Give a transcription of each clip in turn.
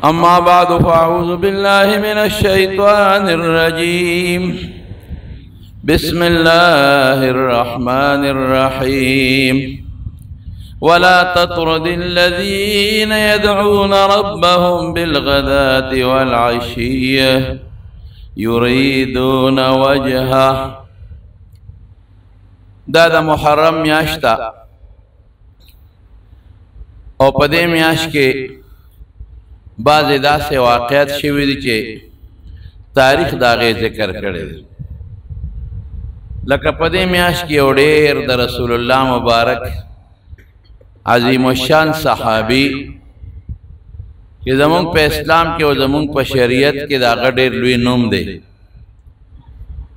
أما بعد فأعوذ بالله من الشيطان الرجيم بسم الله الرحمن الرحيم ولا تطرد الذين يدعون ربهم بالغداة والعشي يريدون وجهه. دا محرم میاشتا او پدې میاش کې بعضې داسې واقعات شوي دي چې تاریخ د هغې ذکر کړی دی. لکه په دې میاشت کې یو ډېر د رسول الله مبارک عظیم الشان صحابي چې زمونږ په اسلام کې او زمونږ په شریعت کې د هغه ډېر لوی نوم دی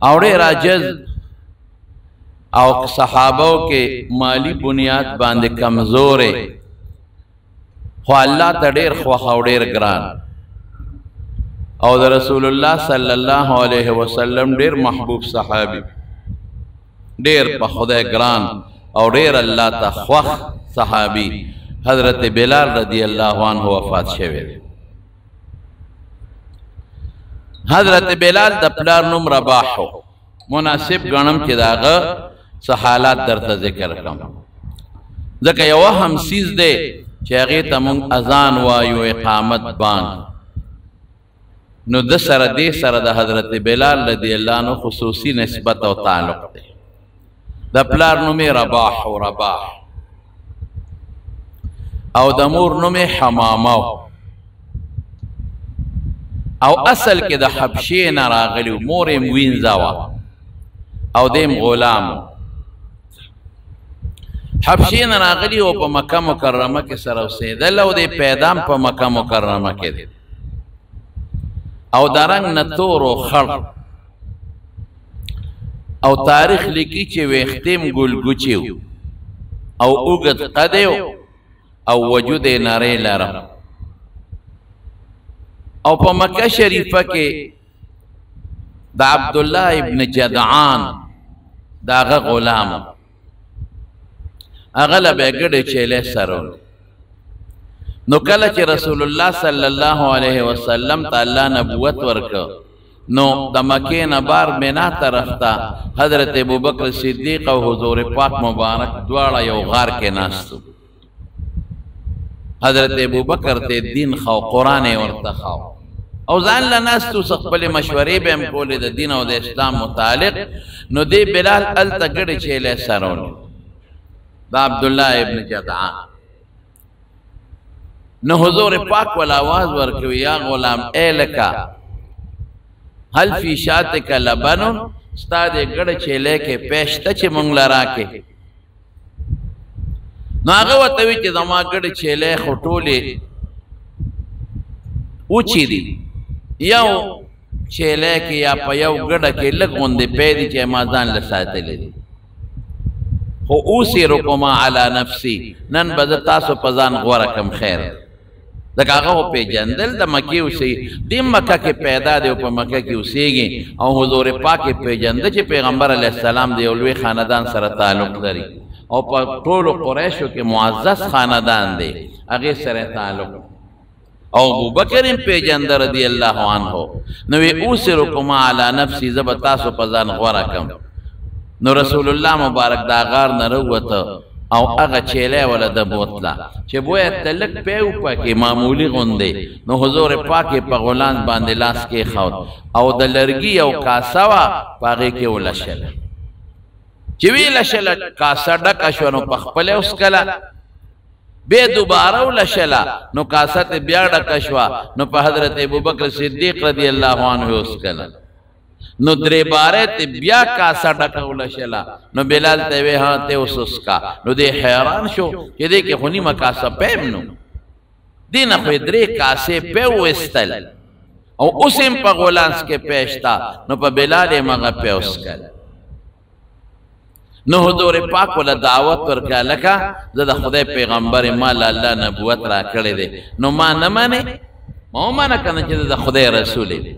او ډېر عاجز او صحابو کې مالی بنیاد باندې کمزورې خو الله ته ډېر خوښ او ډېر ګران او د رسول الله صلی الله علیه وسلم ډېر محبوب صحابي ډېر په خدای ګران او ډېر الله ته خوښ صحابي حضرت بلال رضی الله عنه وفات شوی. حضرت بلال د پلار نوم رباح مناسب ګڼم چې د هغه څه حالات درته ذکر کړم ځکه یو هم څیز دی چې هغې ته مونږ اذان وایو اقامت بانګ نو د سره دې سره د حضرت بلال رضی الله عنه خصوصي نسبت او تعلق دی. د پلار نوم یې رباح و رباح او د مور نوم یې حمامه او اصل کې د حبشې نه راغلی و مور یې وینځه وه او دی غلام حبشې نه راغلی او په مکه مکرمه کې سره اوسېدل او دی پیدام په مکه مکرمه کې دی او د رنګ نه تور و خړ او تاریخ لیکي چې ویښتیم ګلګوچي او اوږد قد او وجود یې نری لره او په مکه شریفه کې د عبدالله ابن جدعان د هغه غلام هغه له به یې ګډې چیلې سره نو کله چې رسول الله صلی الله علیه وسلم ته الله نبوت ورکړ نو د مکې نه بار مینا طرف ته حضرت ابوبکر صدیق او حضور پاک مبارک دواړه یو غار کې ناستو. حضرت ابوبکر ته دین خو قرآن یې ورته خو او ځان له ناستو څه خپلې مشورې به هم کولې د دین او د اسلام متعلق. نو دی بلال هلته ګډې چیلې سره د عبدالله ابن جدعان نو حضور پاک ول آواز ورکوي یا غلام اے لکا هل فی شاتک لبن ستا دې ګډه چیلې کې پیشته چې مونږ له راکې نو هغه ورته وي چې زما ګډه چیلې خو ټولې اوچې دي یو چیلې کې یا په یو ګډه کې لږ غوندې پی دي چې ما ځان له ساتلې دي خو اوسیرکما علی نفسی نن به زه تاسو په ځان غوره کم خیر ځکه هغه وپېژندل د مکې اوسېږي دې مکه کې پیدا دی او په مکه کې اوسېږي او حضور پاک یې پېژنده چې پیغمبر علیه السلام د یو لوی خاندان سره تعلق لري او په ټولو قریشو کې معزز خاندان دی هغې سره تعلق او ابوبکر یې پېژنده رضی الله عنه نو وی اوسرکما علی نفسی زه به تاسو په ځان غوره کم. نو رسول الله مبارک دا غار نه راووته او هغه چیلې وله د بوتله چې بویه ته لږ پی وپکې معمولي غوندې نو حضور پاک یې په غولانځ باندې لاس کېښود او د لرګي یو کاسه وه په هغې کې ولشله چې ویې لشله کاسه ډکه شوه نو په خپله وسکله بیا دوباره ولشله نو کاسه ته بیا ډکه شوه نو په حضرت ابوبکر صدیق رضی الله عنه یې وسکله نو درې باره ته بیا کاسه ډکه ولشله نو بلال ته وی ها ته اوس وسکه نو دی حیران شو چې دې کې خو نیمه کاسه پیم نو دې نه خو یې درې کاسې پی وویستل او اوس هم په غولانس کې پیشته نو په بلال یې هغه پی وسکله. نو حضور پاک ولا دعوت ورکړه لکه زه د خدای پیغمبر ما له الله نبوت را کړی دی نو ما نه منې ما ومنه که نه چې د خدای رسول دی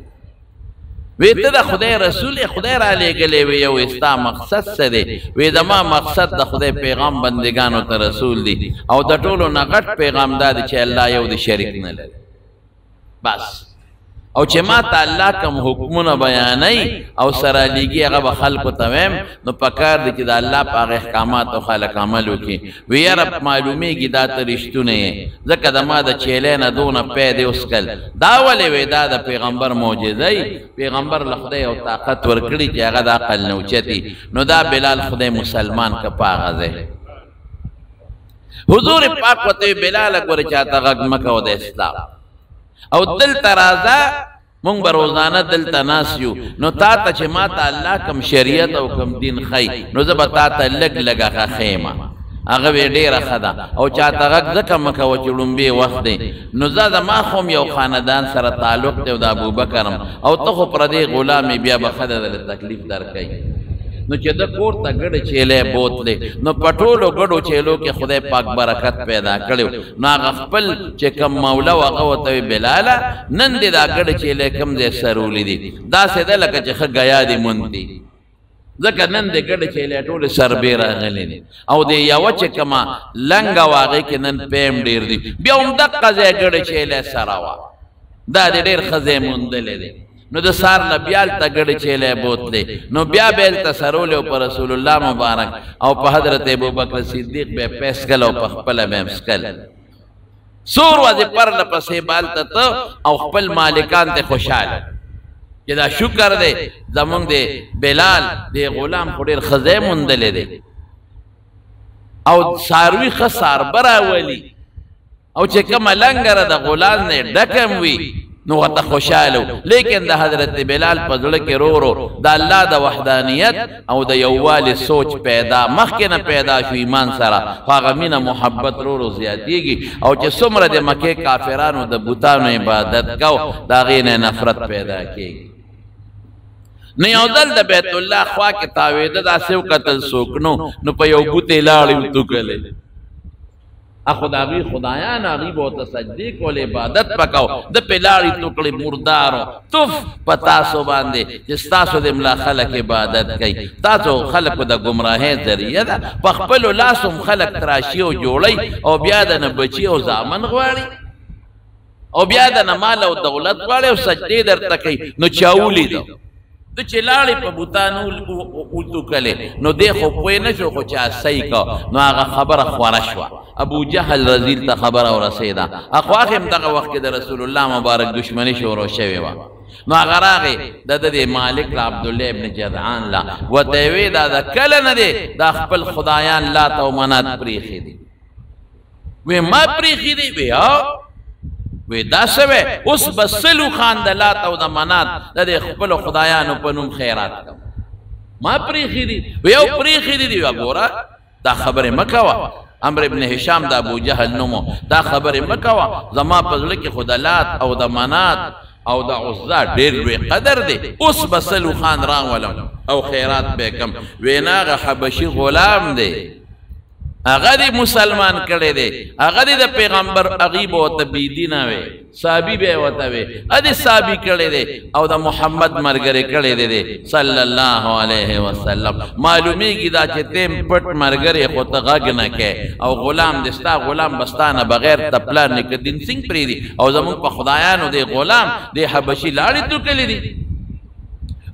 وی ته د خدای رسول خدای را لېږلی وی یو ستا مقصد څه دی وی زما مقصد د خدای پیغام بندګانو ته رسول دی او د ټولو نه غټ پیغام دا دی چې الله یو د شریک نه لري بس او چې ما ته الله کوم حکمونه بیانوي او سره لیږي هغه به خلکو ته ویم نو پکار دی چې د الله په هغه احکاماتو خلک عمل وکړي وی یاره معلومیږي دا ته رښتونه یې ځکه د ما د چیلې نه دونه پی دی وسکل دا ولې وی دا د پیغمبر معجزه پیغمبر له خدای او طاقت ورکړي چې هغه د عقل نه اوچتي نو دا بلال خدای مسلمان که په هغه ځای حضور پاک وته بلال ګوره چاته غږ مه کوه د اسلام او دلته راځه مونږ به روزانه دلته ناست یو نو تا ته چې ما ته الله کم شریعت او کم دین ښیي نو زه به تا ته لږ لږ هغه ښیم هغه به ډېره ښه ده او چاته غږ ځکه مه کوه چې ړومبې وخت دی نو زه زما خو هم یو خاندان سره تعلق دی او د ابوبکر او ته خو پردې غلام یې بیا به ښه ده دله تکلیف درکوي نو چې د کور ته ګډ چیلی بوتلی نو په ټولو ګډو چیلو کې خدای پاک برکت پیدا کړی نو هغه خپل چې کم موله و هغه ورته وی بلاله نن دې دا ګډ چیلی کوم ځای سرولی دي داسې ده لکه چې ښه ګیا دي مونږ دي ځکه نن دې ګډ چیلی ټولې سربې راغلي دي او د یوه چې کومه لنګه وه هغې کې نن پیم ډېر دي بیا هم دقه ځای ګډ چیلی سره وه دا دې ډېر ښه ځای موندلی دی نو د سار نه بیا هلته ګډې چیلی بوتلی نو بیا به هلته سرولی او په رسول الله مبارک او په حضرت ابوبکر صدیق به یې پیسکل او په خپله به یې مسکل څو ورځې پرله پسې به هلته ته او خپل مالکان ته خوشحاله چې دا شکر دی زمونږ د بلال د غلام خو ډېر ښه ځای موندلی دی او څاروي ښه څاربه راولي او چې کومه لنګره د غلام نه ډکم وي نو ورته خوشحاله لیکن د حضرت بلال په زړه کې رو رو د الله د وحدانیت او د یووالي سوچ پیدا مخکې نه پیدا شو ایمان سره خو هغه مینه محبت رو رو زیاتېږي او چې څومره د مکې کافرانو د بوتانو عبادت کو د هغې نه نفرت پیدا کېږي نو یو ځل د بیت الله خوا کې تاوېده داسې وکتل څوک نو په یو بوت یې لاړې وتوکلې اخو د هغوی خدایان هغوی به ورته سجدې کول عبادت به کو د پې لاړې توکړې مردارو تف په تاسو باندې چې ستاسو د ملا خلک عبادت کوي تاسو خلکو د ګمراهۍ ذریعه ده په خپلو لاسو هم خلک تراشي او جوړوي او بیا د نه بچي او زامن غواړي او بیا د نه مال او دولت غواړي او سجدې درته کوي نو چا ولیده د چې لاړې په بوتانو وتوکلې نو دی خو پوه نه شو خو چا صحیح که نو هغه خبره خوره شوه ابو جهل رزیل ته خبره ورسېده اخواخ هم دغه وخت کې د رسول الله مبارک دشمني شروع شوې وه نو هغه راغې د د مالک له عبدالله ابن جدعان له ورته یې وې دا د کله نه دی دا خپل خدایان لات او منات پرېښي دي وی ما پرېښي دي وی وی دا سوی اوس به سلو خان د لات او د منات د دې خپلو خدایانو په نوم خیرات کوم ما پرېښي دي وی یو پرېښي دي وی ګوره دا خبرې مه کوه عمر ابن هشام د ابو جهل نومو دا خبرې مه کوه زما په زړه کې خو د لات او د منات او د عزا ډېر لوی قدر دی اوس به سلو خان راولم او خیرات به کم وی نه هغه حبشي غلام دی هغه دی مسلمان کړی دی هغه دی د پیغمبر هغې به ورته بېدینه وی صحابي به یې ورته وی ادې صحابي کړی دی او د محمد ملګری کړی دی صلی الله علیه وسلم معلومیږي دا چې تیم پټ ملګری خو ته غږ نه کوې او غلام دی ستا غلام به ستا نه بغیر ته پلار نیکه دین سنګ پرېږدي او زمونږ په خدایانو دی غلام دی حبشي لاړې توکلې دي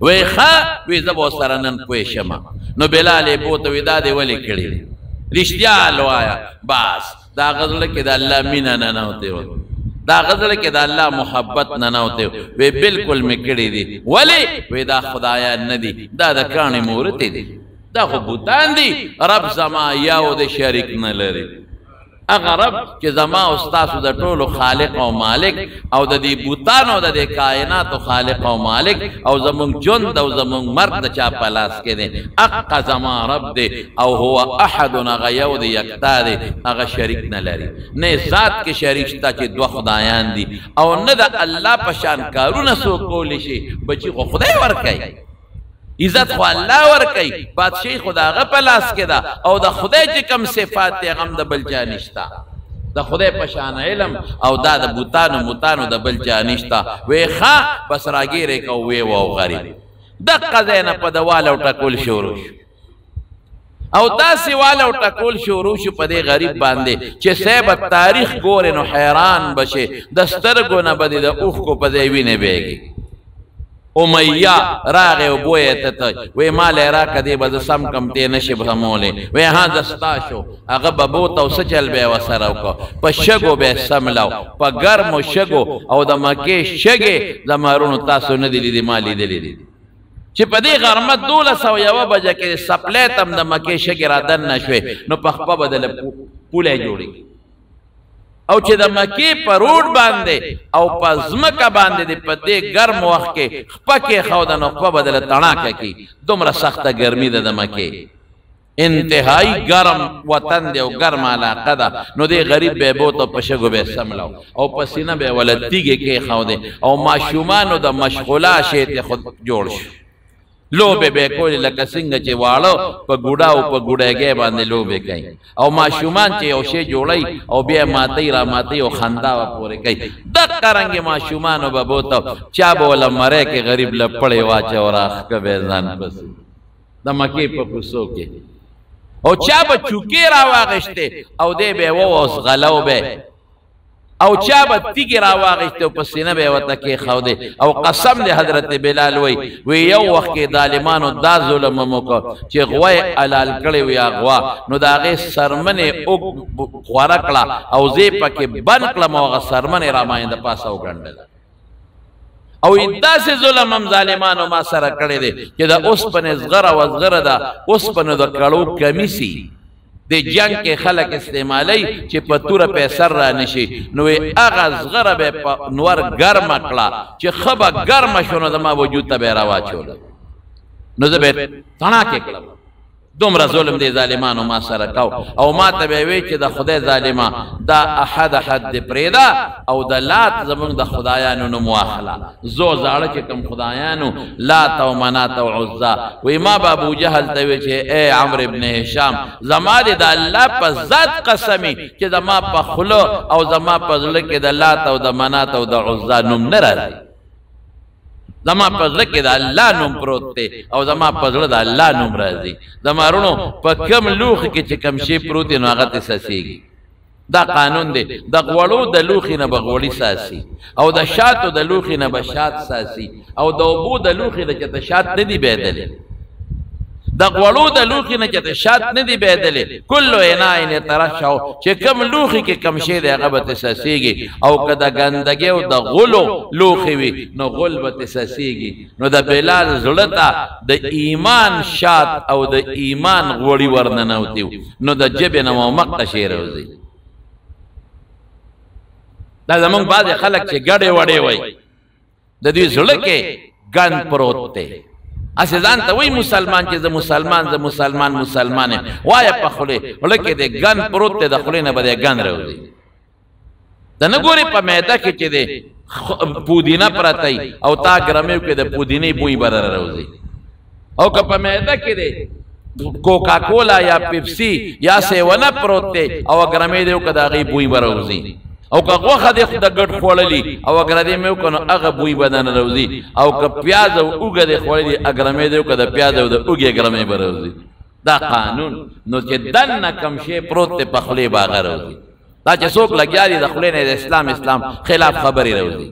وی ښه وی زه به ورسره نن پوه شمه نو بلال یې بوته وی دا دی ولې کړي دي رښتیا لوایا بس دا غزله کې د الله مینه ننوتې وه دا غزله کې د الله محبت ننوتې وی بالکل مې کړي دي ولې وی دا خدایان نه دي دا د کاڼې مورتې دي دا خو بوتان دي رب زما یو د شریک نه لري هغه رب چې زما او ستاسو د ټولو خالق او مالک او د دې بوتانو د دې کائناتو خالق او مالک او زمونږ ژوند او زمونږ مرګ د چا په لاس کې دی حقه زما رب دی او هو احد هغه یو دی یکتا دی هغه شریک نه لري نه ذات کې شریک شته چې دوه خدایان دي او نه د الله په شان کارونه څوک کولی شي بچي خو خدای ورکوي عزت خو الله ورکوي بادشاهي خو د هغه په لاس کې ده او د خدای چې کوم صفات دی هغه هم د بل چا نشته د خدای په شان علم او دا د بوتانو موتانو د بل چا نشته وی ښه بس راګیرې کو وی و غریب دقه ځای نه په دوال او ټکول شروع شو او داسې واله او ټکول شروع شو په دې غریب باندې چې صاحب تاریخ ګورې نو حیران بشي د سترګو نه به د اوښکو په ځای وینې بهږي امیه راغی او بوی ته ته وی مال یې راکړه دې به زه سم کم تی نشي سمولی وی ها زه ستا شو هغه به بوته او څه چل به یې ورسره وکړه په شګو به یې سملو په ګرمو شګو او د مکې شګې زمرونو تاسو نه دي لیدي ما لیدلي دي چې په دې غرمه 1201 بجه کې سپلی تم د مکې شګې را دننه شوې نو په خپه به دله پولی جوړېږي او چې د مکې په روډ باندې او په ځمکه باندې د په دې ګرم وخت کې خپه کېښوده نو خپه به دله تڼاکه کړي دومره سخته ګرمي ده د مکې انتهایی ګرم وطن دی او ګرم علاقه ده نو دې غریب به یې بوته په شګو به یې سملو او په سینه به یې وله تیږې کېښودې او ماشومانو د مشغولا شی ته خود جوړ شو لوبې به یې کولې لکه څنګه چې واړه په ګوډا او په ګوډیګۍ باندې لوبې کوي او ماشومان چې یو شی جوړوي او بیا ماتوي را ماتوي او خندا به پورې کوي دقه رنګې ماشومانو به بوته چا به وله مری کې غریب له پړې واچو راښکه به یې ځان پسې د مکې په کوڅو کې او چا به چوکې را واغېشتې او دی به یې ووس غلو به او چا به تیږې را واغېستې او په سینه به یې ورته کېښودې او قسم دی حضرت بلال وی یو وخت کې ظالمانو دا ظلم هم وکړ چې غوا یې حلال کړې وي غوا نو د هغې سرمنې خوره کړه او زه یې پکې بند کړم او هغه سرمنې را باندې د پاسه وګنډله او داسې ظلم هم ظالمانو ما سره کړی دی چې د اوسپنې زغره وزغره ده اوسپنو د کړو کمیسي د جنگ کې خلک استعمالی چې په توره پیسر را نشي نو هغه زغره به په نور ګرمه کړه چې ښه به ګرمه شو نو زما وجود ته به یې راواچوله نو زه به یې تڼاکې کړم دومره ظلم دی ظالمانو ما سره کو او ما ته به یې وی چې د خدای ظالمه دا احد دې پرېږده او د لات زمونږ د خدایانو نوم واخله زو زاړه چې کوم خدایانو لات او منات او عزا وی ما به ابوجهل ته وی چې ای عمرو ابن هشام زما دې د الله په ذات قسمي چې زما په خوله او زما په زړه کې د لات او د منات او د عزا نوم نه راځي زما په زړه کې د الله نوم پروت دی او زما په زړه د الله نوم راځي زما وروڼو په کم لوښي کې چې کم شی پروت دی نو هغه ته ساسېږي دا قانون دی د غوړو د لوښي نه به غوړي ساسي او د شاتو د لوښي نه به شات ساسي او د اوبو د لوښي نه چې ته شات نه دي بهدلې د غوړو د لوښي نه چې ته شات نه دي بهدلې کلو اناء یترشح چې کم لوښي کې کم شی دی هغه به ته ساسېږي او که د ګندګۍ او د غلو لوښي وي نو غل به ته ساسېږي نو د بلال زړه ته د ایمان شات او د ایمان غوړي ورننوتي نو د ژبې نه مو مقته شی راوځي دا زمونږ بعضې خلک چې ګډې وډې وایي د دوی زړه کې ګند پروت دی اسې ځان ته وایي مسلمان چې زه مسلمان یم وایه په خولې خوله کې د ګند پروت دی د خولې نه به دی ګند راوځي ته نه ګورې په معده کې چې دی پودینه پرته او تا ګرمیو کې د پودینې بوی به در راوځي او که په معده کې دی کوکا کولا یا پیپسي یا سیونه پروت دی او ګرمی دی که د هغې بوی به راوځي او که غوښه دې د ګډ خوړلي او اګر دې مې وکړو نو هغه بوی به نه راوځي او که پیاز او اوږه دې خوړلي اګرمې دې وکړه د پیاز او د اوږې اګرمې به راوځي دا قانون نو چې دننه کم شی پروت دی په خولې به هغه راوځي دا چې څوک لګیا دي د خولې نه د اسلام خلاف خبرې راوځي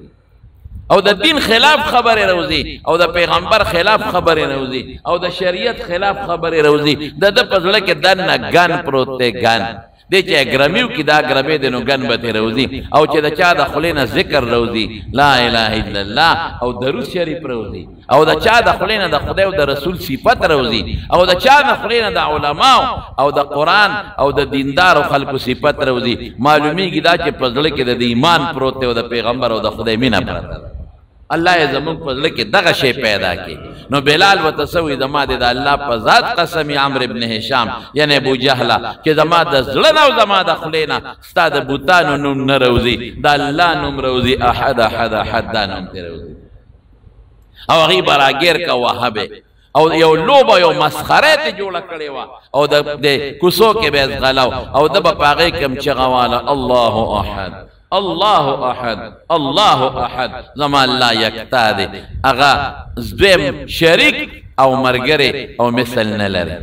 او د دین خلاف خبرې راوځي او د پیغمبر خلاف خبرې راوځي او د شریعت خلاف خبرې راوځي د ده په زړه کې دننه ګن پروت دی ګن دی چې ګرمیو کې دا ګرمې دی نو ګن به ترې راوځي او چې د چا د خولې نه ذکر راوځي لا اله الا الله او درود شریف راوځي او د چا د خولې نه د خدای او د رسول صفت راوځي او د چا د خولې نه د علماو او د قرآن او د دیندارو خلکو صفت راوځي معلومیږي دا چې په زړه کې د ایمان پروت دی او د پیغمبر او د خدای مینه پرته ده الله یې زموږ په زړه کې دغه شی پیدا کړي نو بلال ورته څه وایي زما د الله په ذات قسم عمرو ابن هشام یعنی ابوجهله چې زما د زړه نه او زما د خولې نه ستا د بوتانو نوم نه راوځي د الله نوم راوځي احد دا نوم ترې راوځي او هغې به راګیر که وهبې او یو لوبه یو مسخره ته جوړه کړې وه او د کوڅو کې به یې ځغلو او ده به په هغې کې هم چغه واله الله احد الله احد الله احد زما الله یکتا دی هغه دویم شریک او مرګری او مثل نه لري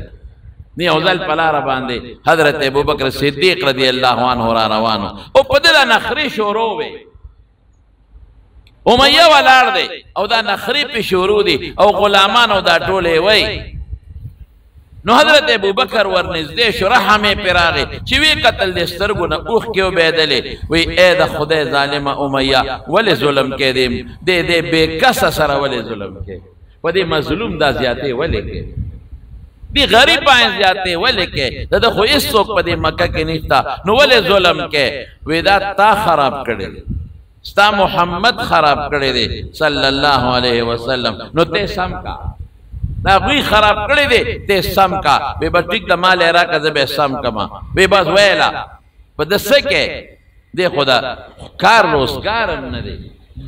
نی اوزل پلار باندې حضرت ابوبکر صدیق رضی اللہ عنہ را روانو او پدلا نخری شروع وی امیہ ولار دے او دا نخری پی شروع دی او غلامان او دا ٹولے وی نو حضرت ابوبکر ورنزدے شو رحمی پراغی چوی قتل دے سترگو نا اوخ کیو بیدلے وی اے دا خدای ظالم امیہ ولی ظلم کے دے بے کس سر ولی ظلم کے و دے مظلوم دا زیادے ولی کے دی غریب آئین زیادے ولی کے دا خو اس سوک پا دے مکہ کے نشتا نو ولی ظلم کے وی دا تا خراب کردے ستا محمد خراب کردے دے صلی اللہ علیہ وسلم نو تے سم کا دا غوی خراب کردے دے تے سم کا بے بس ٹک دا مال اراکا زبے سم کما بے بس ویلا پا دسکے دے خدا کار روزگارم ندے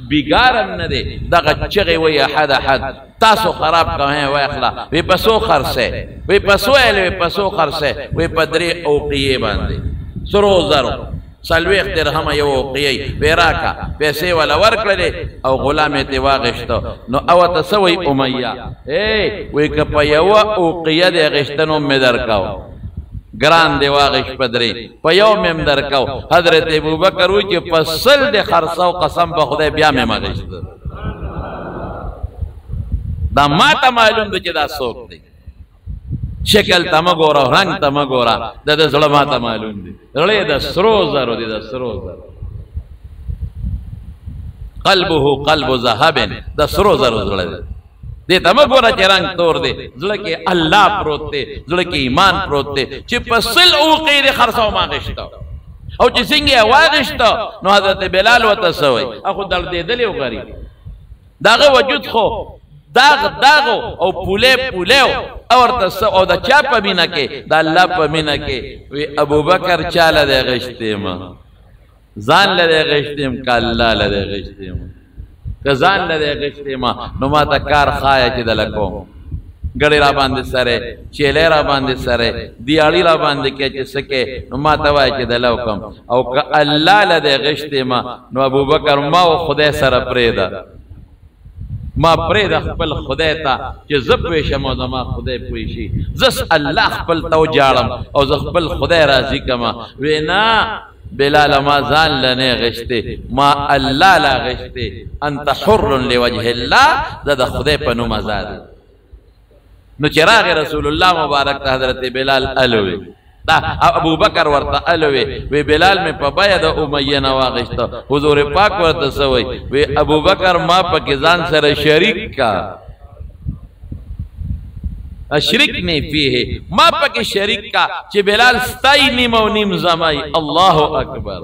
بیگارم ندے دا غچغی وی احد احد تاسو خراب کہیں وی اخلا وی پسو خرسے وی پسو ایلے وی پسو خرسے وی پدری اوقیے باندے سرو زرو سلویخ درہم یو اوقیے ویراکا پیسے والا ورکلے او غلامیتی واغشتو نو او تسوی امیہ وی کپا یو اوقیے دے غشتنو مدرکاو گران دے واغش پدری پا یو مم درکاو حضرت ابوبکر ہوئی کہ پسل دے خرساو قسم بخدے بیا میں مغشت دا ما تا معلوم دے چی دا سوک دے شکل تا مگورا رنگ تا مگورا دا دا ظلمہ تا معلوم دے رلے دا سروزر دے دا سروزر قلبو قلب زہبن دا سروزر زلے دے دیتا مگورا چی رنگ تور دے زلکے اللہ پروت دے زلکے ایمان پروت دے چی پسل اوقی دے خرساو ماغشتا او چی سنگی واغشتا نو حضرت بلال و تسوئی اخو در دے دلیو غریب داغ وجود خو داغ داغو او پولے پولیو اور تسو او دا چا پا مینا کے دا اللہ پا مینا کے وی ابو بکر چا لدے غشتے ما زان لدے غشتے ما کا اللہ لدے غشتے ما کزان لدے غشتے ما نو ما تا کار خوایا چی دلکو گڑی را باندے سرے چیلے را باندے سرے دیالی را باندے کیا چی سکے نو ما توائی چی دلوکم او که اللہ لدے غشتے ما نو ابو بکر ما و خدای سر پریدا ما پریدا خپل خدای تا چی زپویشم او ما خدای پویشی زس اللہ خپل تو جارم او ز خپل خدای رازی کما وینا بلال ما زان لنے غشتے ما اللہ لا غشتے انت حر لوجہ اللہ دا خدای پنو مزاد نو چراغ رسول اللہ مبارک تا حضرت بلال علوی ابو بکر ورطا علوی وی بلال میں پا باید امیہ نواغشتا حضور پاک ورطا سوئی وی ابو بکر ما پا کزان سر شریک کا اشرکنی فیہ ما پا کی شریک کا چی بلال ستائی نیم و نیم زمائی اللہ اکبر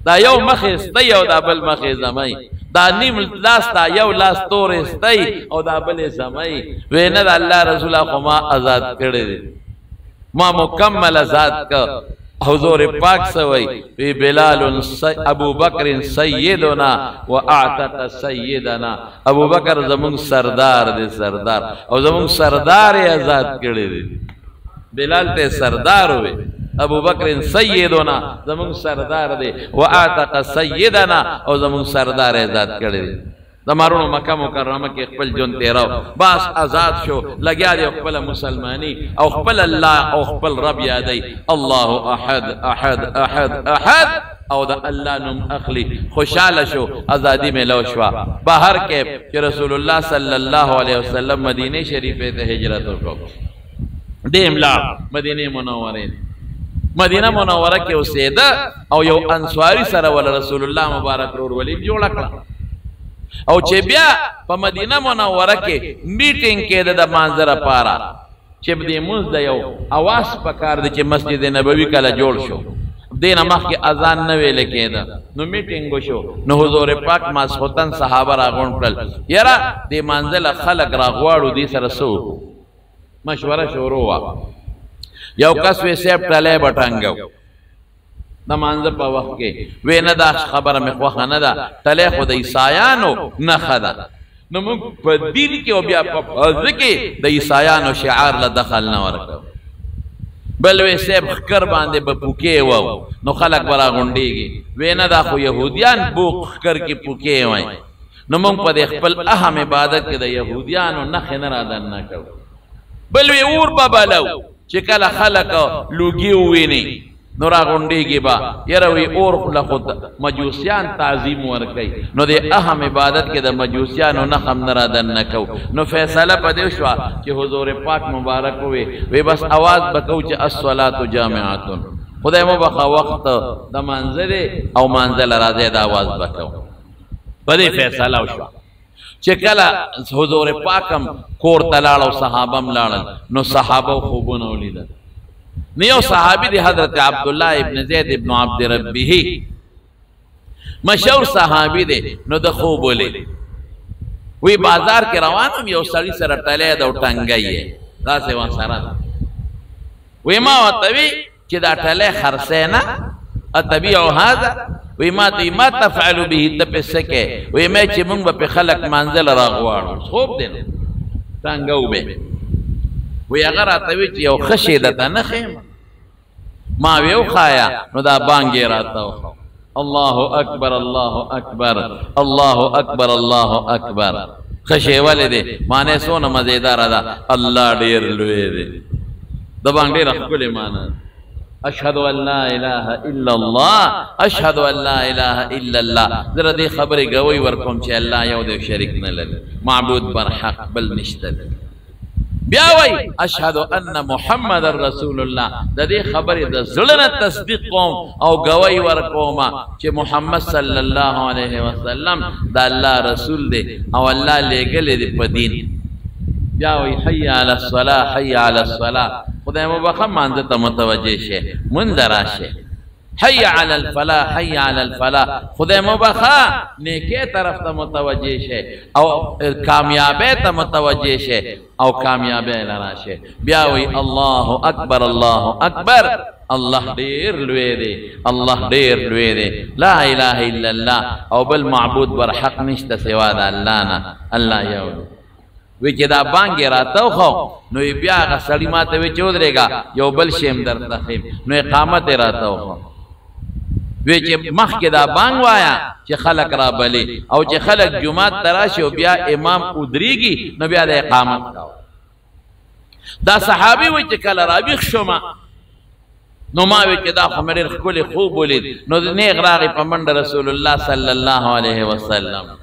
دا یو مخی ستائی او دا بل مخی زمائی دا نیم لاس تا یو لاس تور ستائی او دا بل زمائی ویند اللہ رسول خو ما ازاد کردے دے ما مکمل ازاد کا حضور پاک سوئی وی بلال ابو بکر سیدنا و اعتق سیدنا ابو بکر زمان سردار دے سردار او زمان سردار ازاد کردے دے بلال تے سردار ہوئے ابو بکر سیدنا زمان سردار دے و اعتق سیدنا او زمان سردار ازاد کردے دے دمارون مکہ مکرمہ کے اقبل جن تیراو باس آزاد شو لگیا دے اقبل مسلمانی او اقبل اللہ او اقبل رب یادی اللہ احد احد احد احد او دا اللہ نم اخلی خوشحال شو آزادی میں لو شوا باہر کے کہ رسول اللہ صلی اللہ علیہ وسلم مدینہ شریفے تے ہجرت کو دیم لا مدینہ منورین مدینہ منورہ کے اسیدہ او یو انسواری سر والا رسول اللہ مبارک رور ولی جوڑا کلا او چه بیا پا مدینہ منورہ کے میٹنگ کے دا منظر پارا چه بدی منز دا یو آواز پکار دا چه مسجد نبوی کلا جوڑ شو دین مخ کی ازان نوے لکے دا نو میٹنگو شو نو حضور پاک ماسخوتن صحابہ را غون پرل یرا دی منزل خلق را غوارو دی سر سو مشورہ شروع ہوا یو کسوی سیب ٹلے بٹنگو دا منظر پا وقت کے وی ندا خبر میں خوخا ندا تلے خود عیسائیانو نخدا نو منگ پا دین کے و بیا پا فضلکے دا عیسائیانو شعار لدخل نورکو بلوی سیب خکر باندے بپوکے وو نو خلق برا گنڈے گی وی ندا خو یہودیان بوک خکر کی پوکے وائیں نو منگ پا دے خپل اہم عبادت کے دا یہودیانو نخ نرادن نکو بلوی اور با بلو چې کله خلک لوګي وویني نو راغونډېږي به یاره وي اور خوله خو مجوسیان تعظیم ورکوي نو د اهم عبادت کې د مجوسیانو نښه هم نه رادننه کوو نو فیصله په دې شوه چې حضور پاک مبارک ووی بس اواز به کوو چې الصلاة جامعتون خدای مو بخه وخت د مانځه دی او مانځه له راځئ د اواز به کوو په دې فیصله وشوه چې کله حضور پاک هم کور ته لاړ او صحابه هم لاړل نو صحابه خوبونه ولیدل نو یو صحابي دی حضرت عبدالله ابن زید ابن عبد ربه مشهور صحابي دی نو د خوب ولید وی بازار کې روانم یو سړي سره ټلی د ټنګۍ یې داسې ورسره وی ما ورته وی چې دا ټلی خرڅی نه اتبیع هذا وی ما ته ما تفعل به ته پې څه کې وی ما چې مونږ به پې خلک مانځه له راغواړو خوب دی نو ټنګه وبې وی هغه راته وی چې یو ښه شی درته نه ښیم ما وی وښایه نو دا بانګ یې راته وښو الله اکبر الله اکبر الله اکبر الله اکبر ښه شی ولې دی معنی څونه مزېداره ده الله ډېر لوی دی د بانګ ډېره ښکلې معنی اشهد ان لا اله الا الله اشهد ان لا اله الا الله زه دې خبرې ګوی ورکوم چې الله یو دی شریک نه لري معبود بر حق بل نشته دی بیا وای اشهد ان محمد رسول الله د دې خبرې د زړه نه تصدیق کوم او ګوی ورکوم چې محمد صلی الله علیه وسلم د الله رسول دی او الله لېږلی دی په دین بیا وای حي علی الصلاه حي علی الصلاه خدای مو بخه مانځه ته متوجه شه مونځ راشه حي علی الفلاح حي علی الفلاح خدای مو بخه نیکه طرف ته متوجه شه او کامیابی ته متوجه شه او کامیابی لراشه بیا وی الله اکبر الله اکبر الله ډیر لوی دی الله ډیر لوی دی لا اله الا الله او بل معبود بر حق نشته سوا د الله نه الله یو دی وی چې دا بانګ یې راته وښو نو بیا هغه سړي ما ته وی چې ودرېږه یو بل شی هم درته ښیم نو اقامت یې راته وښو وی چې مخکې دا بانګ وایه چې خلک رابلې او چې خلک جومات ته راشي او بیا امام ودرېږي نو بیا د اقامت کوه دا صحابي وی چې کله راویښ شومه نو ما وی چې دا خو مې ډېر ښکلی خوب ولید نو نیغ راغی په منډه رسول الله صلی الله علیه وسلم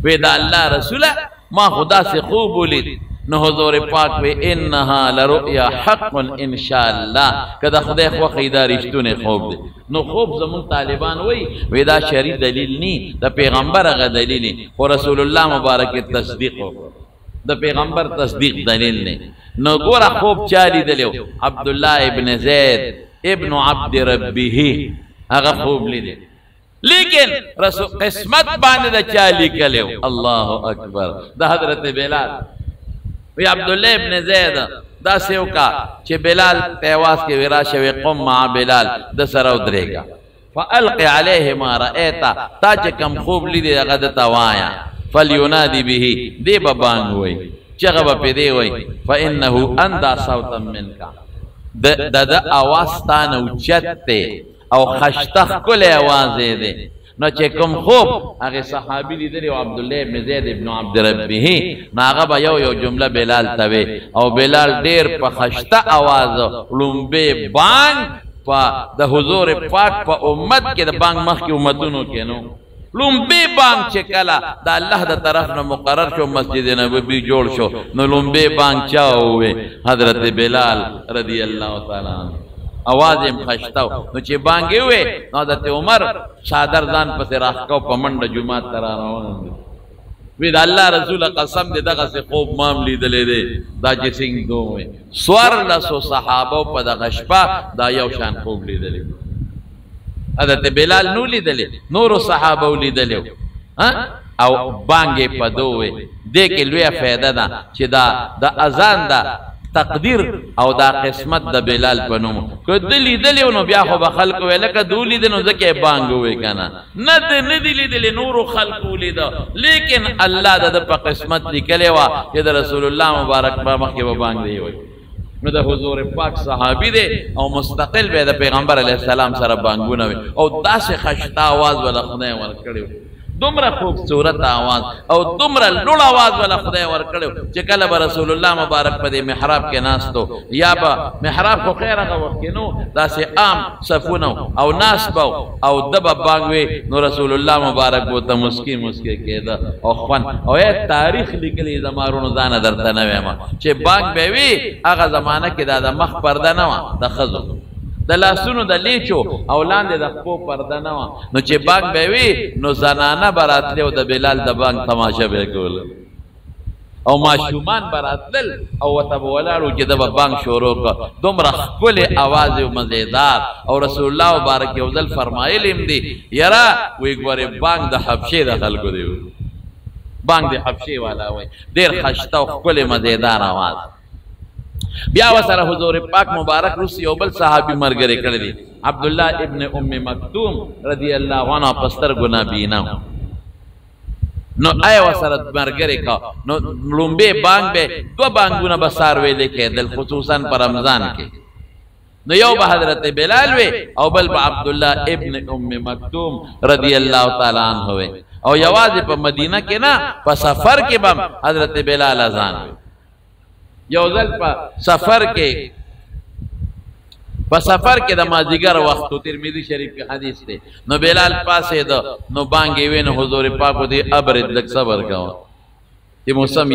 وی دا الله رسوله ما خدا سے خوب ولید نو حضور پاک وی انها لرؤیا حق ان شاء الله کدا خدای خو خیدا رښتونه خوب دی نو خوب زمون طالبان وی دا شرعي دلیل نی د پیغمبر غ دلیل خو رسول الله مبارک تصدیق د پیغمبر تصدیق دلیل نه نو ګوره خوب چالي دلیو عبد الله ابن زید ابن عبد ربه هغه خوب لیدل لیکن رسول قسمت باندې د چا لیکلو الله اکبر د حضرت بلال وی عبدالله ابن زید دا سیو کا چې بلال تیواز کې ورا شوی قم مع بلال د سره ودرېګا فالق علیه ما رأیت تا چې کم خوب لیدې هغه د توایا فلینادی به دی به بانګ وای چغه به پدې وای فانه اندا صوتا منک د اواز تانه اوچته او خشتخ کل آواز دی نو چې کوم خوب هغه صحابي لیدلی او عبد الله ابن زید ابن عبد ربه ناغه به یو جمله بلال توي او بلال ډیر په خشته आवाज لومبه بانګ په د حضور پاک په امت کې د بانګ مخ کې امتونو کې نو لومبه بانګ چې کله د الله د طرف نه مقرر شو مسجد نبوي جوړ شو نو لومبه بانګ چا وې حضرت بلال رضی الله تعالی عنہ आवाज هم خشتاو نو چې بانګې وې نو حضرت عمر صادر ځان پسې راخکاو په منډه جومات ته را روان دي وی د الله رسول قسم دې دغسې خوب مام لیدلی دی دا چې څنګه وې څوارلسو صحابو په دغه شپه دا یو شان خوب لیدلی حضرت بلال نو لیدلی نورو صحابو لیدلی او بانګې په دو وې دې کې لویه فایده ده چې دا د اذان ده تقدیر او دا قسمت د بلال په نوم که د لیدلی نو بیا خو به خلق وی لکه دو لیده نو ځکه یې بانګ ووی که نه دی لیدلی نورو خلق ولیده لیکن الله د په قسمت لیکلی وه چې د رسول الله مبارک په مخکې به بانګ دی وی نو د حضور پاک صحابي دی او مستقل به د پیغمبر علیه السلام سره بانګونه وي او داسې خشته آواز وله خدای ورکړی دومره خوبصورت آواز او دومره لوړ آواز ولا خدای ورکړو چې کله به رسول الله مبارک په دې محراب کې ناستو یا به محراب خو خیر هغه وخت کې نو داسې عام صفونه او ناست به او ده به بانګ وي نو رسول الله مبارک به ورته مسکي مسکي کېده او خوند او تاریخ لیکلی زمارونو ځانه درته نه وایم چې بانګ به وي هغه زمانه کې دا د مخ پرده نه وه د ښځو د لاسونو د لیچو او لاندې د خپو پرده نه وه نو چې بانګ به وي نو زنانه به راتلې او د بلال د بانګ تماشه به یې کوله او ماشومان به راتلل او ورته به ولاړ و چې ده به بانګ شروع کړه دومره ښکلې اواز یې مزېدار او رسول الله مبارک یو ځل فرمایلي هم دي یاره وایي ګورې بانګ د حبشې د خلکو دی بانګ د حبشې والا وایي ډېر ښایسته او ښکلې مزېدار اواز بیا وسره حضور پاک مبارک روس یو بل صحابي ملګری کړی دی عبدالله ابن ام مکتوم رضی الله عنه په سترګو نابینا نو آیا وسره ملګری کا نو لومبې بانګ به دوه بانګونه به سار ویلې کېدل خصوصا په رمضان کې نو یو به حضرت بلال وی او بل به عبدالله ابن ام مکتوم رضی الله تعالی عنه وی او یوازې په مدینه کې نه په سفر کې به حضرت بلال اذان وی یو ځل په سفر کې د مازدیګر وخت ترمذی شریف کې حدیث دی نو بلال پاسېده نو بانګ یې وی نو حضور پاک دې ابرد لږ صبر کوه چې موسم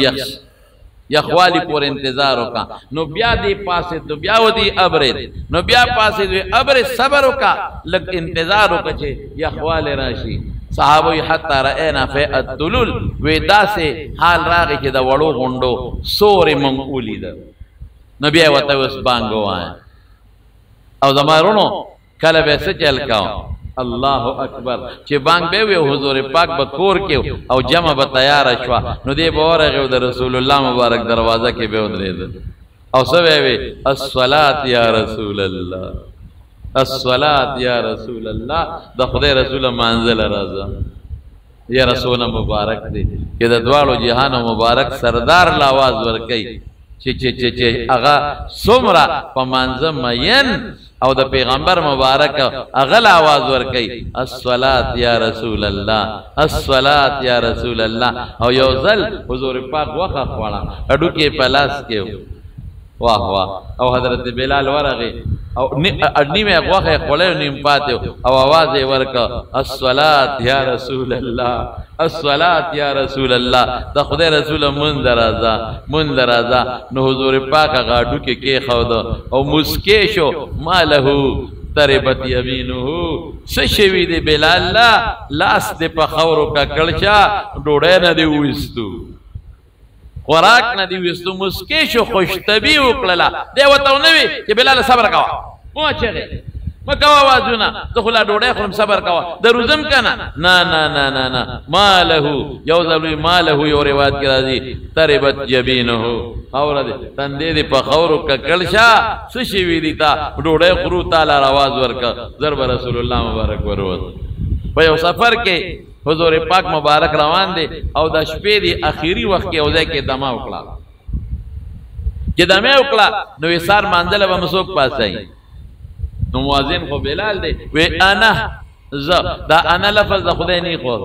یخوالی پور انتظار وکا نو بیا دې پاسېد نو بیا ودې ابرد نو بیا پاسېد ابرد صبر وکا لږ انتظار وکا چې یخوالی راشي صحابه حتی رأینا فی الدلول وی داسې حال راغی چې د وړو غونډو سورې مونږ ولیده نو بیا یې ورته اوس بانګ ووایه او زمارونو کله به څه چل کوم الله اکبر چې بانګ به وي حضور پاک به کور کې او جمع به تیاره شوه نو دې به ورغی د رسول الله مبارک دروازه کې به ودرېده او څه به وي الصلاة یا رسول الله الصلاة یا رسول الله د خدای رسول منزل راځه یا رسول مبارک دی چې د دواړو جهانو مبارک سردار لا आवाज ورکي چې هغه څومره په منځه مین او د پیغمبر مبارک هغه لا आवाज ورکي الصلاة یا رسول الله الصلاة یا رسول الله او یو ځل حضور پاک وخه خوړه اډو کې پلاس کې واه واه او حضرت بلال ورغی او نیمه غوخه خوړې نیم پاتې او आवाज یې ورکا الصلاة یا رسول الله الصلاة یا رسول الله د خدای رسول منذر ازا نو حضور پاک غاډو کې خود او مسکې شو مالهو تربت یمینه سشوی دی بلال لاس دی په خورو کا کړچا ډوډۍ نه دی وستو خوراک نه دی وستو مسکې شو خوشطبی وکړه دی وته نو وی چې بلال صبر کوا مو چغه مکوا وازونه زه خلا ډوډۍ خورم صبر کوا دروزم کنه نه مالهو یو ځلوی مالهو یو روایت کې راځي تربت جبینه اور دې تندې دې په خورو کا کلشا سشي وی دي تا ډوډۍ خورو تعالی आवाज ورکا ضرب رسول الله مبارک وروت په یو سفر کې حضور پاک مبارک روان دي او د شپې دی اخیری وخت کې اوځي کې دما وکړه چې دمه وکړه نو وسار منځله به مسوک پاسای نو مؤذن خو بلال دی وی انا دا انا لفظ د خدای نه خو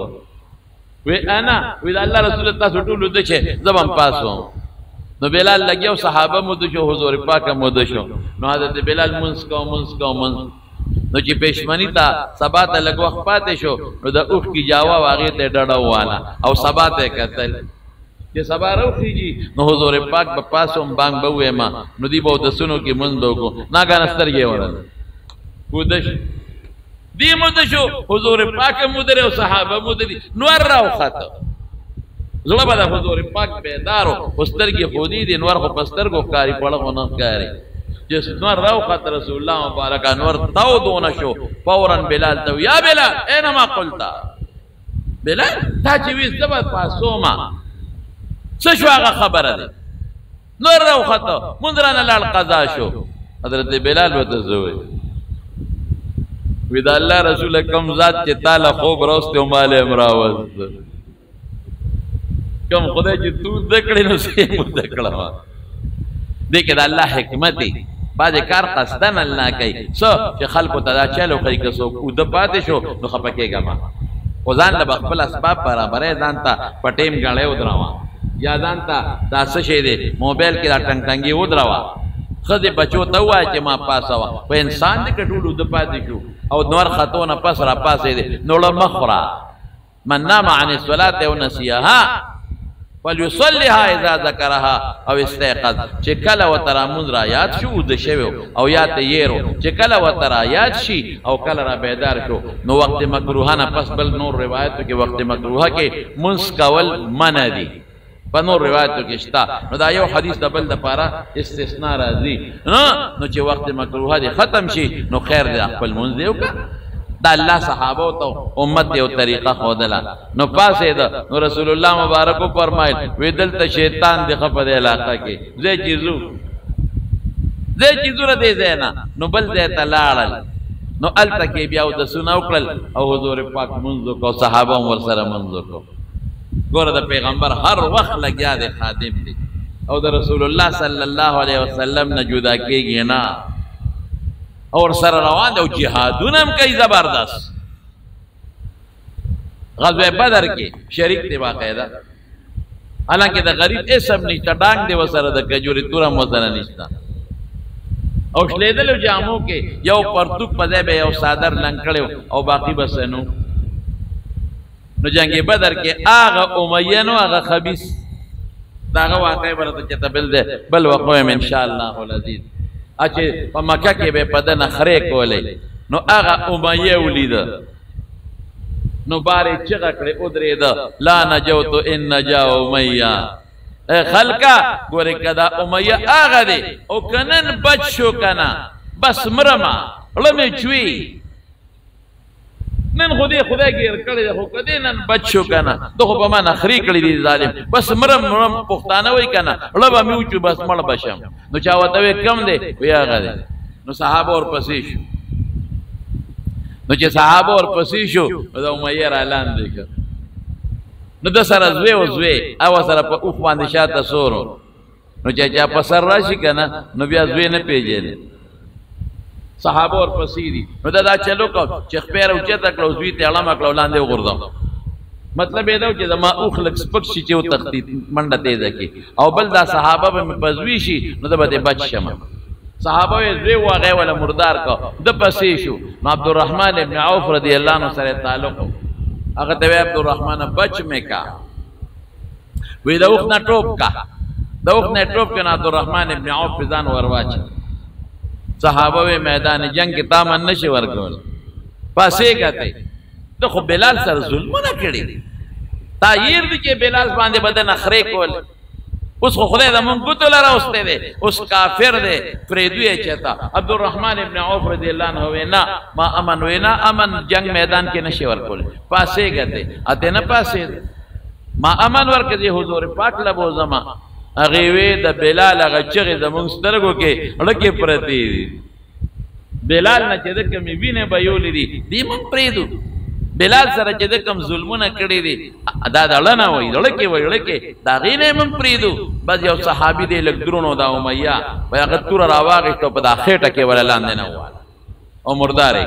وی انا وی د الله رسول تاسو ټول د چې زبم پاسو نو بلال لګیو صحابه مو د حضور پاک مو د شو نو حضرت بلال منس کو نو چې پېشمنی تا سبا ته لګ وخت پاتې شو نو د اوخ کی جاوا واغې ته ډډه واله او سبا ته قتل چې سبا روخیږي نو حضور پاک په پاسوم بانګ بوې ما نو دی بو د سونو کې مونږ کو ناګانستر یې ورل ودش دی مدشو حضور پاک مدره او صحابه مدري نور راو خاطر زړه به د حضور پاک بیدارو پسترګي خودي دي نور خو پسترګو کاری پړغو نه کاری جس نور راو خاطر رسول الله مبارک انور تاو دون شو فورا بلال تو یا بلال اینما قلتا بلال تا چې وې زبر پاسوما څه شو هغه خبره ده نور راو خاطر مندرانه لال قضا شو حضرت بلال وته زوی وید الله رسول کم ذات چې تعالی خوب راست او مال امراوز کم خدای چې تو دکړې نو سي مو دکړه دې کې د الله حکمت دی بعد کار قصدن الله کوي څو چې خلکو ته دا چلو کوي که څوک او د پاتې شو نو خپکهګه ما خو ځان له به خپل اسباب برابرې ځان ته په ټیم ګاړی ودروه یا ځان ته دا څه شی دی موبایل کې دا ټنګ ټنګې ودروه ښځې بچو ته ووایه چې ما پاسوه خو انسان دی که ټول اوده پاتې شو او نور خطو نه پس را پاسېدې نو له مه خوره من نام عن الصلاة او نسیها فلیصلیها اذا ذکرها او استيقظ چې کله ورته رامونځ را یاد شو اوده شوی او یا ته یېرو چې کله ورته را یاد شي او کله را بیدار شو نو وقت مکروه نه پس بل نور روایتو کې وقت مکروه کې منځ کول منع دي په نور روایتو کې شته نو دا یو حدیث د بل دپاره استثناء راځي نو چې وقت مکروه دې ختم شي نو خیر دی خپل منځ دې وکړه دا الله صحابو ته امت یو طریقه ښودله نو پاسېده نو رسول الله مبارک وفرمایل وی دلته شیطان دی ښه په دې علاقه کې ځای چې ځو ځای چې ځو دې ځای نه نو بل ځای ته لاړل نو هلته کې بیا اودسونه وکړل او حضور پاک منځ وکړو صحابه هم ورسره منځ وکړو ګوره د پیغمبر هر وخت لګیا دی خادم دی او د رسول الله صلی الله علیه وسلم نه جدا کېږي نه اور سره روان دی او جهادونه هم کوي زبردست غزوه بدر کې شریک دی باقاعده حالانکه د غریب اسم نشته ډانګ دی ورسره د کجوري توره هم ورسره نشته او شلېدلو جامو کې یو پرتوک په ځای به یو څادر لنګ کړی او باقي بس نو نو جنگ بدر کې هغه امیه نو هغه خبیث دا هغه واقع برته چې تبل ده بل وقوم ان شاء الله العزیز اچې په مکه کې به پدن خره کولې نو هغه امیه ولید نو بارې چغه کړې او درېده لا نجوت ان نجا امیه خلقا ګورې کدا امیه هغه دی او کنن بچ شو کنه بس مرما لمه چوي نن خدای گیر کړی خو کدی نن بچو کنه دغه په ما نخري کړی دي ظالم بس مرم پښتانه وای کنه لبا میوچو بس مړ بشم نو چا وته کم دی ویا غره نو صحابه اور پسې شو نو چې صحابه اور پسې شو دا امیه اعلان وکړ نو د سره زوی او زوی او سره په اوخ باندې شاته سورو نو چې په سر راشي کنه نو بیا زوی نه پیژني صحابه اور پسیری نو دا چلو کو چې خپیر او چته کړو زوی ته علامه کړو لاندې وګرځم مطلب دا چې ما اوخ لک سپک شي چې تخطیط منډه تیزه کی او بل دا صحابه به پزوی شي نو دا به بچ شمه صحابه زوی واغه ولا مردار کو د پسې شو نو عبدالرحمن ابن عوف رضی الله عنه سره تعلق هغه ته عبدالرحمن بچ مې کا وی دا اوخ نه ټوپ کا دا اوخ نه ټوپ کنه عبدالرحمن ابن عوف ځان ورواچ صحابه میدان جنگ کې تامن نشي ورکول پاسې کته ته خو بلال سره ظلم نه کړی تایر دي چې بلال باندې بدن اخره کول اوس خو خدای د مونږ ته لاره اوسته دي اوس کافر دي فریدوی چتا عبدالرحمن ابن عوف رضی الله عنه وینا ما امن وینا امن جنگ میدان کې نشي ورکول پاسې کته اته نه پاسې ما امن ورکړي حضور پاک لبو زما هغه وی د بلال هغه چغې زمونږ سترګو کې لکه پرتی دي بلال نه چې د کمی وینه به یولې دي دی مونږ پریدو بلال سره چې د کم ظلمونه کړی دي دا دړنه وای لکه وای لکه دا غینه مونږ پریدو بس یو صحابي دی لک درونو دا امیه وای هغه تور راواغښتو په دا خېټه کې ول لاندې نه وال او مردارې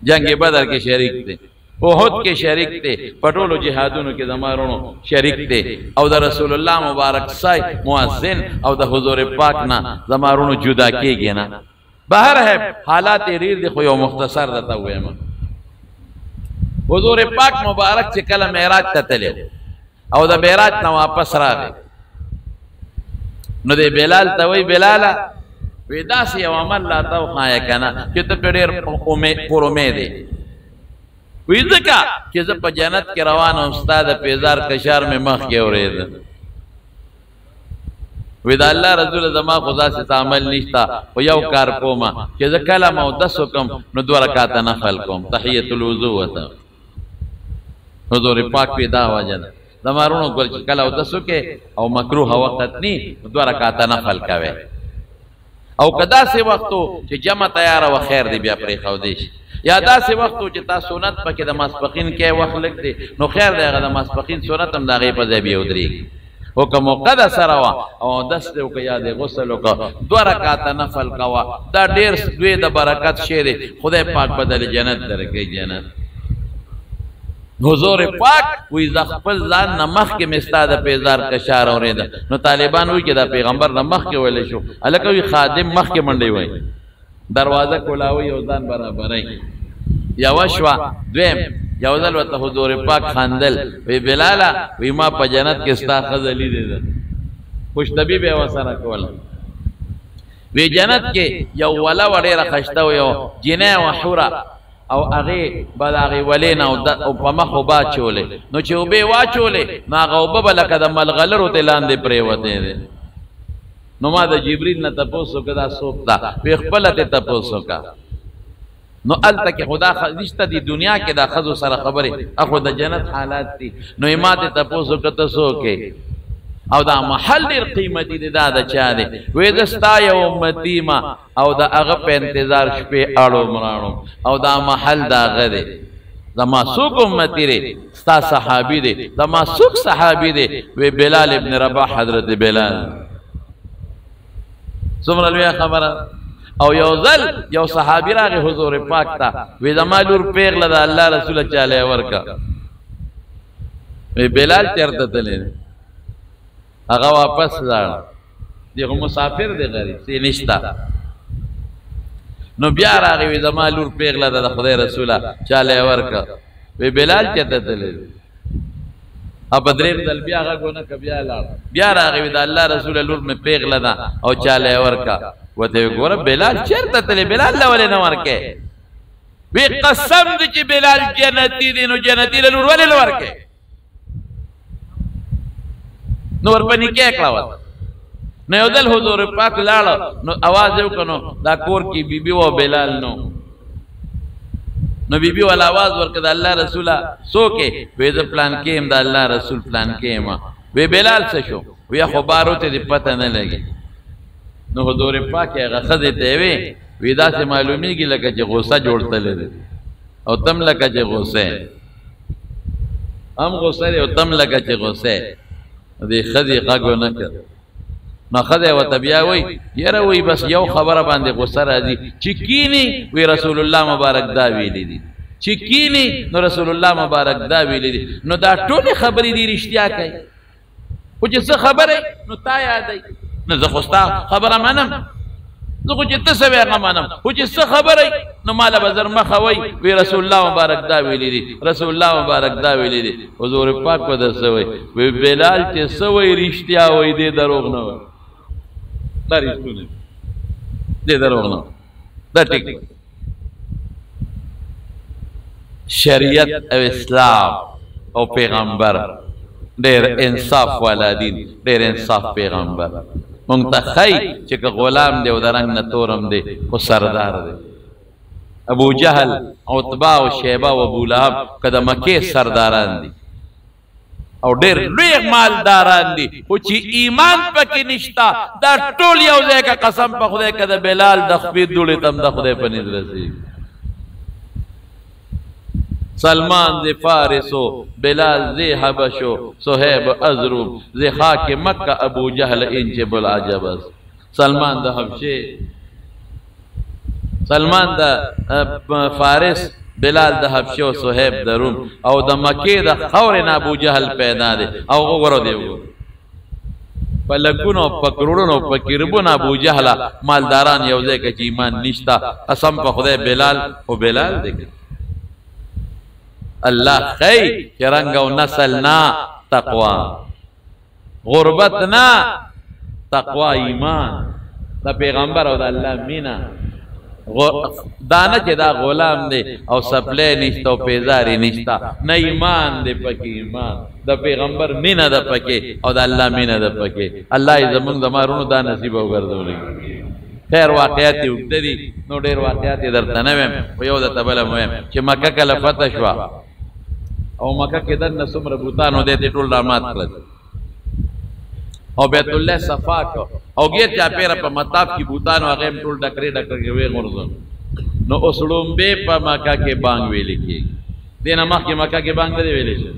جنگ بدر کې شریک دي احد کې شریک دي پټولو جهادونو کې زمارونو شریک دي او د رسول الله مبارک سای مؤذن او د حضور پاک نه زمارونو جدا کېږي نه بهر ہے حالات ریر دي خو یو مختصر دته وایم حضور پاک مبارک چې کله معراج ته تللی او د معراج نه واپس راغی نو د بلال ته وی بلاله وی داسې یو عمل لا ته وښایه کنه چې ته ډېر پر امید یې وی ځکه چې زه په جنت کې روان یم ستا د پیزار کشار مې مخکې اورېده وی دا الله رسول زما خو داسې عمل نشته خو یو کار کومه چې زه کله مودس وکړم نو 2 رکعاته نفل کوم تحیت الوضو وته حضور پاک پې دا وجه ده زمارونو ګل چې کله اودس وکې او مکروه وخت نی 2 رکعاته نفل کوي او که داسې وختو چې جمع تیاره و خیر دی بیا پرېښودی شي یا داسې وختو چې تا سنت پکې د ماسپښین کې وخت لږ دی نو خیر دی هغه د ماسپښین سنت هم د هغې په ځای بیا ودرېږي خو که موقع ده سره وه او اودس دی وکړه یا د غسل وکړه 2 رکعاته نفل کوه دا ډېر دوی د برکت شی دی خدای پاک بدل جنت درکوي جنت حضور پاک وی ز خپل ځان نه مخکې مې ستا د پیزار کشار اورېده. نو طالبان وایي چې دا پیغمبر نه مخکې ویلی شو. هلکه وي خادم مخکې منډې وایي، دروازه کولاوي او ځان برابروي. یوه شوه. دویم یو ځل ورته حضور پاک خندل، وی بلاله وی ما په جنت کې ستا ښځه لیدې ده، خوشطبي به یې ورسره کوله. وی جنت کې یو وله وه ډېره ښایسته وه، یو جنۍ وه حوره، او هغې به د هغې ولې نه او په مخ اوبه اچولې. نو چې اوبه یې واچولې نو هغه اوبه به لکه د ملغلرو تې لاندې پرېوتې دی. نو ما د جبریل نه تپوس وکړه دا څوک ده؟ وی خپله تې تپوس وکړه. نو هلته کې خو دا نشته دي دنیا کې دا ښځو سره خبرې، اخو د جنت حالات دي. نو یې ما تې تپوس وکړه ته څوک یې؟ او دا محل ډېر قیمتي دی، دا د چا دی؟ وی د ستا یو امتي ما او د هغه په انتظار شپې اړوم راړوم، او دا محل د هغه دی. زما څوک امتي دی؟ ستا صحابي دی. زما څوک صحابي دی؟ وی بلال ابن رباح، حضرت بلال. څومره لویه خبره. او یو ځل یو صحابي راغی حضور پاک ته، وی زما لور پیغله د الله رسوله چاله یې ورکه. وی بلال چېرته تللی دی؟ هغه واپس لاړ. دی خو مسافر دی، غریب څه نشته. نو بیا راغی وی زما لور پیغله ده د خدای رسوله چاله یې ورکه. وی بلال چېرته تللی دی؟ او په درېیم ځل بیا غږ ونه که بیا لاړ. بیا راغی وی د الله رسوله لور مې پیغله ده او چاله یې ورکه. ورته وی ګوره بلال چېرته تللی؟ بلال له ولې نه ورکې؟ وی قسم دی چې بلال جنتي دی، نو جنتي له لور ولې نه ورکې؟ نو ورپنې کې کړه ورته. نو یو ځل حضور پاک لاړه، نو اواز یې وکړه، نو دا کور کې بیبي و بلال نو. نو بیبي والا आवाज ورکړه د الله رسوله څوک یې؟ وی زه پلان کې یم، د الله رسول پلان کې یم. وی بلال څه شو؟ وی خو بارو ته دې پته نه لګي. نو حضور پاک هغه ښځې ته یې وی داسې معلومیږي لکه چې غوسه جوړ تللی دی، او تم لکه چې غوسه هم غوسه دی، او تم لکه چې غوسه. دې ښځې غږ ونه کړ. نو ښځه ورته بیا وایي یاره وایي بس یو خبره باندې غوسه راځي، چې کینی وی رسول الله مبارک دا ویلی دي، چې کینی نو رسول الله مبارک دا ویلی دي. نو دا ټولې خبرې دي رښتیا کوي، خو چې څه خبره نو تا یادوي. نو زه خو ستا خبره منم، زه خو چې ته څه وایې هغه منم، خو چې څه خبره نو ماله به زر مخه وایي وی رسول الله مبارک دا ویلی دي، رسول الله مبارک دا ویلی دي. حضور پاک به در څه وایي؟ وی بلال چې څه وایي رښتیا وایي، دی دروغ نه وایي. دا رښتونه دی، دروغ نه. دا ټیک شریعت او اسلام او پیغمبر ډېر انصاف والا دین، ډېر انصاف پیغمبر. مونږ ته ښایي چې که غلام دی او د رنګ نه تورم دی خو سردار دی. ابو جهل، عتبه او شیبه او ابو لهب که د مکې سرداران دي او ډېر لوی مالداران دي، خو چې ایمان پکې نشته دا ټول یو ځای که قسم په خدای که د بلال د خپې دوړې ته هم د خدای په نیز رسېږي. سلمان ز فارسو، بلال ز حبشو، صہیب ازروم ز خاک مکہ، ابو جہل انچ بالعجب است. سلمان د حبشے، سلمان د فارس، بلال د حبشے او صہیب د روم، او د مکې د خاورې نه ابو جهل پیدا دی. او وګورو دی په لکونو په کروڑونو په کربونو ابو جهل مالداران یو ځای کې چې ایمان نشته. قسم په خدای بلال او بلال دی. الله خی چې رنګ او نسل نا تقوا، غربت نا تقوا ایمان، د پیغمبر او د الله مینا. دانه چې دا غلام دی او سپلی نشته او پیزاری نشته، نه ایمان دی پکې، ایمان د پیغمبر مینا ده پکې او د الله مینا ده پکې. الله یې زمونږ د مارونو دا نصیب وګرځولی. خیر واقعات یې اوږده دي، نو ډېر واقعات یې درته نه ویم، خو یو درته بله م ویم چې مکه کله فتح شوه او مکه کې دننه څومره بوتان و دی ته ټول رامات کړل او بیت الله صفا کړ او ګیر چاپېره په مطاف کې بوتان و هغه هم ټول ډکرې ډکرې وغورځول. نو اوس ړومبې په مکه کې بانګ ویلې کېږي، دې نه مخکې مکه کې بانګ نه دی ویلی شوی،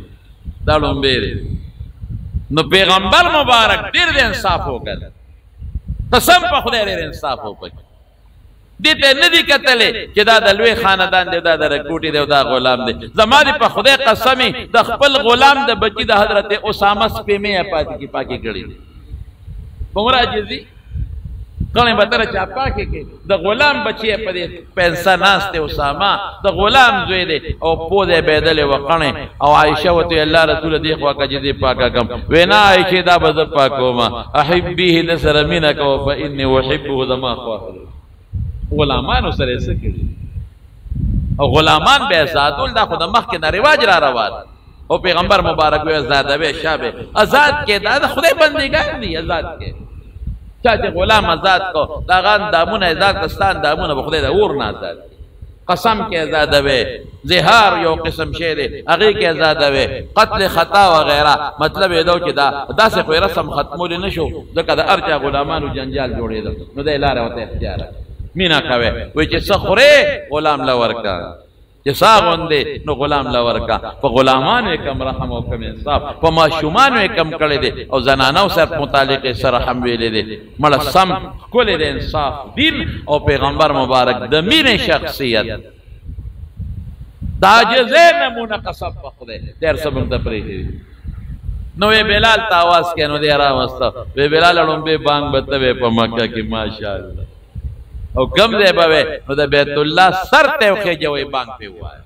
دا ړومبې دی. نو پیغمبر مبارک ډېر د انصاف وکړ، قسم په خدای ډېر انصاف وکړ. دې ته نه دي کتلې چې دا د لوی خاندان دی، دا د رکوټي دی او دا غلام دی. زما دې په خدای قسمې د خپل غلام د بچي د حضرت اسامه سپېمې پاتې کې پاکې کړي دي. په عمر عاجزي کڼې به تره چا پاکې کې د غلام بچی په دې پنسه ناست دی اسامه، د غلام زوی دی او پوز یې بېدلې وه کڼې. او عایشه ورته الله رسوله دې خوا که چې دې پاکه کړم. وی نه عایشې دا به زه پاکومه، احبیه د سره مینه کوه فاني احبه زما خوښ دی. غلامانو سره یې څه کړي او غلامان به یې ساتول، دا خو د مخکې نه رواج را روان. او پیغمبر مبارک وی ازادوې شابه ازاد کې، دا د خدای بندګان دي ازاد کې. چا چې غلام آزاد کو د هغه اندامونه ازاد کړه، ستا اندامونه به خدای د اور نه آزاد کړي. قسم کې آزادوې، زهار یو قسم شی دی هغې کې آزادوې، قتل خطا وغیره. مطلب یې دا چې دا داسې خو رسم ختمولی نه شو ځکه د هر چا غلامانو جنجال جوړېده، نو دی لاره ورته اختیار مینا کوي. وایي چې څه خورې غلام له ورکه، چې سا غوندې نو غلام له ورکه. په غلامانو یې کم رحم او کم انصاف، په ماشومانو یې کم کړی دی او زنانو سره متعلق یې سره هم ویلی دی. مړه سم ښکلی د انصاف دین او پیغمبر مبارک د مینې شخصیت د عاجزۍ نمونه قسم په خدای تېر څه موږ ته پرېښي دي. نو وی بلال ته اواز کې نو دی راوسته، وی بلال لومبې بانګ به ته وې په مکه کې ماشاءالله او کم دی به وې نو د بیت الله سر ته وخېجه وی بانګ پې ووایه.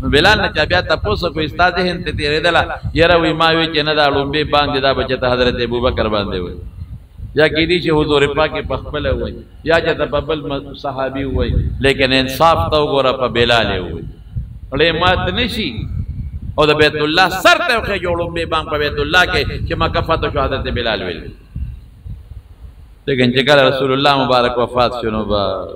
نو بلال نه چا بیا تپوس وکړو ستا ذهن ته تېرېدله یاره وی ما وی چې نه دا لومبې بانګ دی دا به چېته حضرت ابوبکر باندې وایي، یا کېدی چې حضور پاک په خپله وایي، یا چېته په بل صحابي وایي، لیکن انصاف ته وګوره په بلال یې وایي. ړې مات نه شي او د بیت الله سر ته وخېجو لومبې بانګ په بیت الله کې چې مکه فتح شو حضرت بلال ویل. لیکن چې کله رسول الله مبارک وفات شو نو بس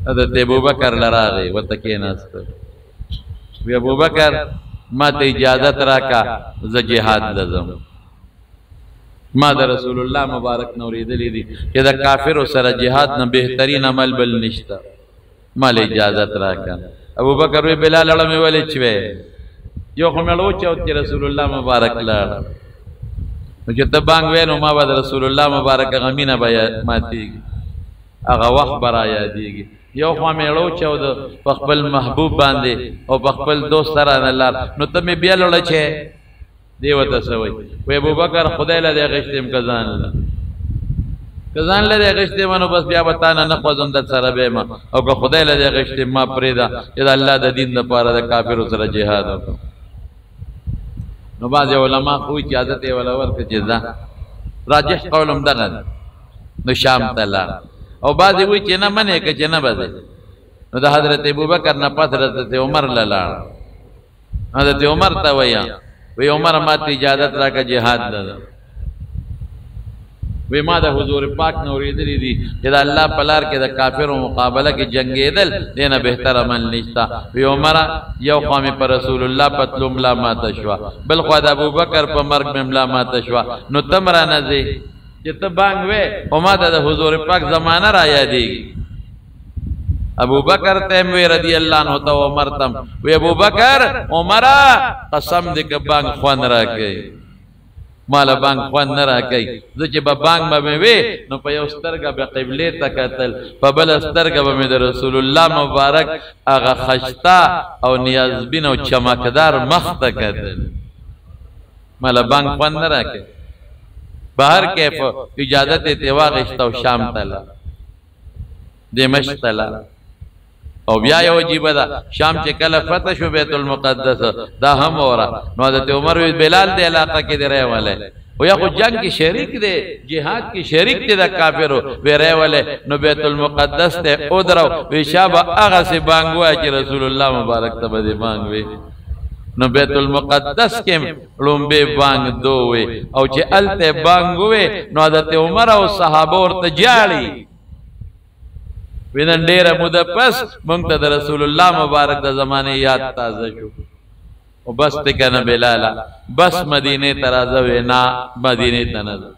حضرت ابوبکر لراغی ورته کېناسته، وی ابوبکر ما ته اجازت راکا زه جهاد لزم. ما د رسول الله مبارک نه اورېدلي دي چې د کافرو سره جهاد نه بهترین عمل بل نشته، ما له اجازت راکا. ابوبکر وی بلال اړه مې ولې چوې یو خو مې وچوت چې رسول الله مبارک لاړ، نو چې ته بانګ وې نو ما به د رسول الله مبارک غمینه به ماتېږي، هغه وخت به را یادېږي. یو خوا مې وچود په خپل محبوب باندې او په خپل دوست سره نه لار، نو ته مې بیا لړه چې دی ورته څه وایي. وی ابوبکر خدای له دې غشتم که ځان له که ځان له دې غشتم نو بس بیا به تا نه نه خوځم در سره به یم، او که خدای له دې غشتم ما پرېږده چې د الله د دین دپاره د کافرو سره جهاد وکړم. نو بعضې علما خو اجازت یې وله ورکړه چې ځه، راجح قول هم دغه ده، نو شام ته لاړ. او بعضې وایي چې نه منې که چې نه به ځې، نو د حضرت ابوبکر نه پس حضرت عمر له لاړ. حضرت عمر ته ویه وی عمر ما ته اجازت راکړه جهاد ده. وی ما د حضور پاک نه اورېدلي دي چې د الله په لار کې د کافرو مقابله کې جنګېدل دې نه بهتر عمل نشته. وی عمره یو خوا مې په رسول الله پتلو ملا ماته شوه، بل خوا د ابوبکر په مرګ مې ملا ماته شوه، نو ته م رانه ځې چې ته بانګ وې او ما ته د حضور پاک زمانه را یادېږي. ابوبکر ته وی رضی الله عنه ته عمر تم وی ابوبکر عمره قسم دې که بانګ خوند راکوي، ماله بانګ خوند نه راکوي. زه چې به بانګ به مې وې نو په یو سترګه به قبلې ته کتل، په بله سترګه به مې د رسول الله مبارک هغه خشته او نیازبین او چمکدار مخ ته کتل. ماله بانګ خوند نه راکوي. بهر کیف اجازت یې ترې واخېسته او شام ته لاړ، دمشق ته لاړ. او بیا یو عجیبه ده، شام چې کله فتح شو بیت المقدس دا هم وره، نو حضرت عمر وی بلال دې علاقه کې دی رهولی، او یا خو جنگ کې شریک دی، جهاد کې شریک دی د کافرو، وی رهولی. نو بیت المقدس ته ودرو، وی شا به هغسې بانګ وایه چې رسول الله مبارک ته به دې بانګ وی. نو بیت المقدس کې لومبې بانګ دو وی، او چې هلته بانګ ووی نو حضرت عمر او صحابه ورته جاړي. وی نن ډېره موده پس موږ ته د رسول الله مبارک د زمانې یاد تازه شو. او بس ته که نه بلاله بس مدینې ته راځه. وی نه مدینې ته نه ځه،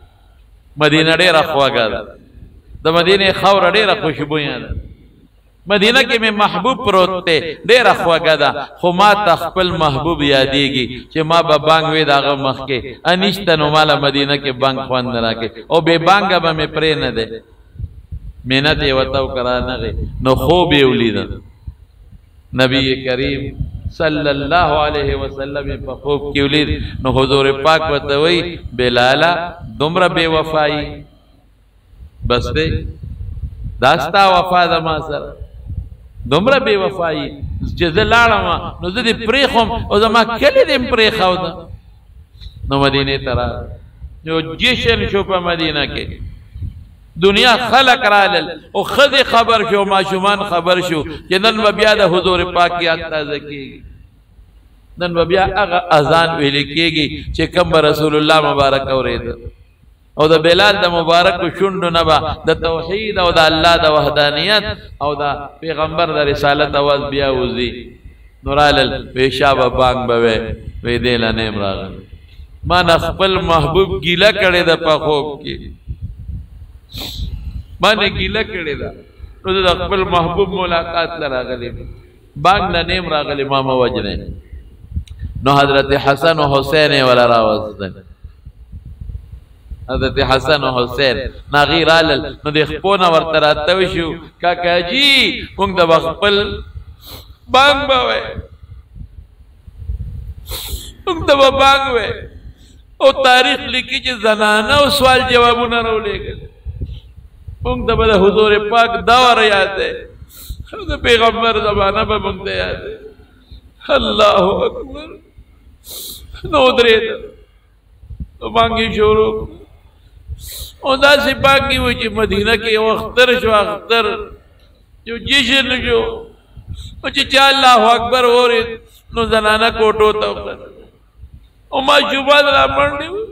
مدینه ډېره خوږه ده، د مدینې خاوره ډېره خوشبویه ده. مدینه کې مې محبوب پروت دی ډېره خوږه ده خو ما ته خپل محبوب یادېږي چې ما به بانګ وې د هغه مخکې انیشته نو ماله مدینه کې بانګ خوند نه راکړي او بې بانګه به مې پرې نه دی محنت یې ورته وکړه رانغې نو خوب یې ولیده نبی کریم صلی الله علیه وسلم په خوب کې ولید نو حضور پاک ورته وایي بلاله دومره بې وفایي بس دی دا ستا وفا ده ما سره دومره بې وفایي چې زه لاړم نو زه دې پرېښوم او زما کلي دې م پرېښوده نو مدینې ته راغی یو جشن شو په مدینه کې دنیا خلق رالل او ښځې خبر شو ماشومان خبر شو چې نن به بیا د حضور پاک یاد تازه کېږي نن به بیا هغه اذان ویلې کېږي چې کوم به رسول الله مبارک اورېده او د بلال د مبارک شونډو نه به د توحید او د الله د وحدانیت او د پیغمبر د رسالت اواز بیا وځي نو رالل وی شابه بانګ به وی وی دی له نیم راغلی ما نه خپل محبوب ګیله کړې ده په خوب کې ما نه ګیله کړې ده نو د خپل محبوب ملاقات له راغلی بانګ له نیم راغلی ما مه وجنې نو حضرت حسن و حسین یې ولا راوستل حضرت حسن و حسین ناغی رالل نو د خپو نه ورته راتوی شو کاکا جی مونږ د به خپل بانګ به وی مونږ ته به بانګ وی او تاریخ لیکي چې زنانه او سوال جوابونه راولېږل مونږ ته به د حضور پاک دور یاد دی د پیغمبر زمانه به مونږ ته یاد دی الله اکبر نو ودرېده نو بانګې شروع او داسې بانګې وې چې مدینه کې یو اختر شو اختر یو جشن شو او چې چا الله اکبر اورېد نو زنانه کوټو ته وکړه او ماشومان را منډې وو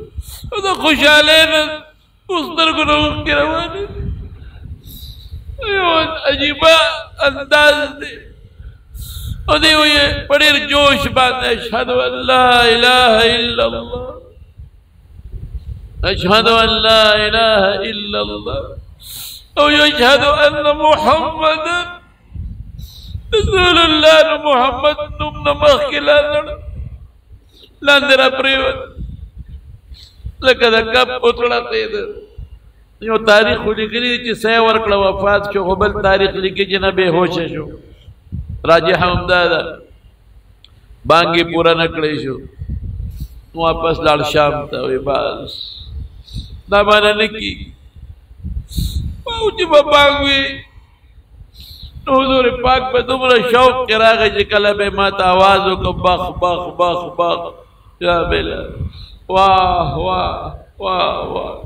او د خوشحالۍ نه سترګو نه اوښکې روانې یو عجیبه انداز دی او دی وی په ډېر جوش باندې اشهد ان لا اله الا الله اشهد ان لا اله الا الله او يشهد ان محمدا رسول الله محمد نوم نه مخکې لاندې را پرېوت لکه د کب وتړاتی یو تاریخ ولیکلي چې سیه ورکړه وفات شو خو بل تاریخ لیکي چې نه بېهوشه شو راجح همدا ده بانګې پوره نه کړی شو واپس لاړ شام ته وی بس دا معنی نه کېږي او چې به بانګ وي نو حضور پاک په دومره شوق کې راغی چې کله به ما ته آواز وکړه بخ بخ بخ بخ یا بلال واه واه واه واه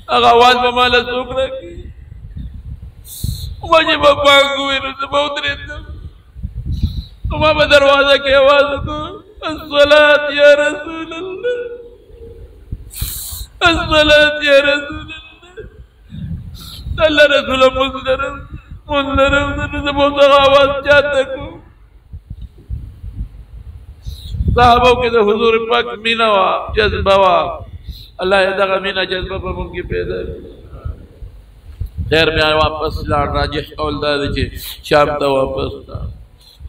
هغه آواز به ما له څوک راکړي ما چې به بانګ وي نو زه به ودرېدم ما به دروازه کې آواز وکړو الصلاة یا رسول الله الصلاة یا رسول الله الله رسول منظرم منظرم زه به دغه آواز چاته کړو صحابو کې د حضور پاک مینه وه جذبه وه الله یې دغه مینه جذبه په موږ کې پیدا خیر بیا واپس لاړ راجح قول دا دی چې شام ته واپس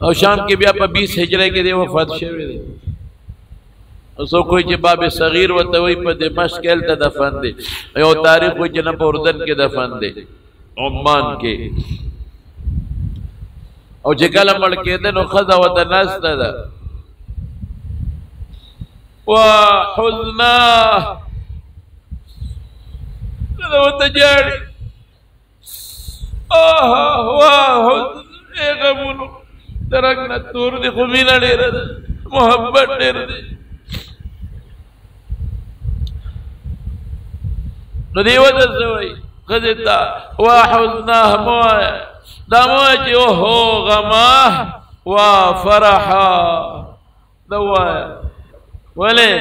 او شام کې بیا په 20 هجره کې دی وفات شوی دی او څوک وایي چې باب صغیر ورته وایي په دمشق کې هلته دفن دی یو تاریخ وایي چې نه په اردن کې دفن دی عمان کې او چې کله مړ کېده نو ښځه ورته ناسته ده وحزناه ښځه ورته جاړي وحزن ای غمونو د رنګ نه تور دی خو مینه ډېره ده محبت ډېر دی نو دې وجه څه وایي ښځې ته وحزناه مه وایه دا مه وایه چې اوهو غماه وفرحا دا وایه ولې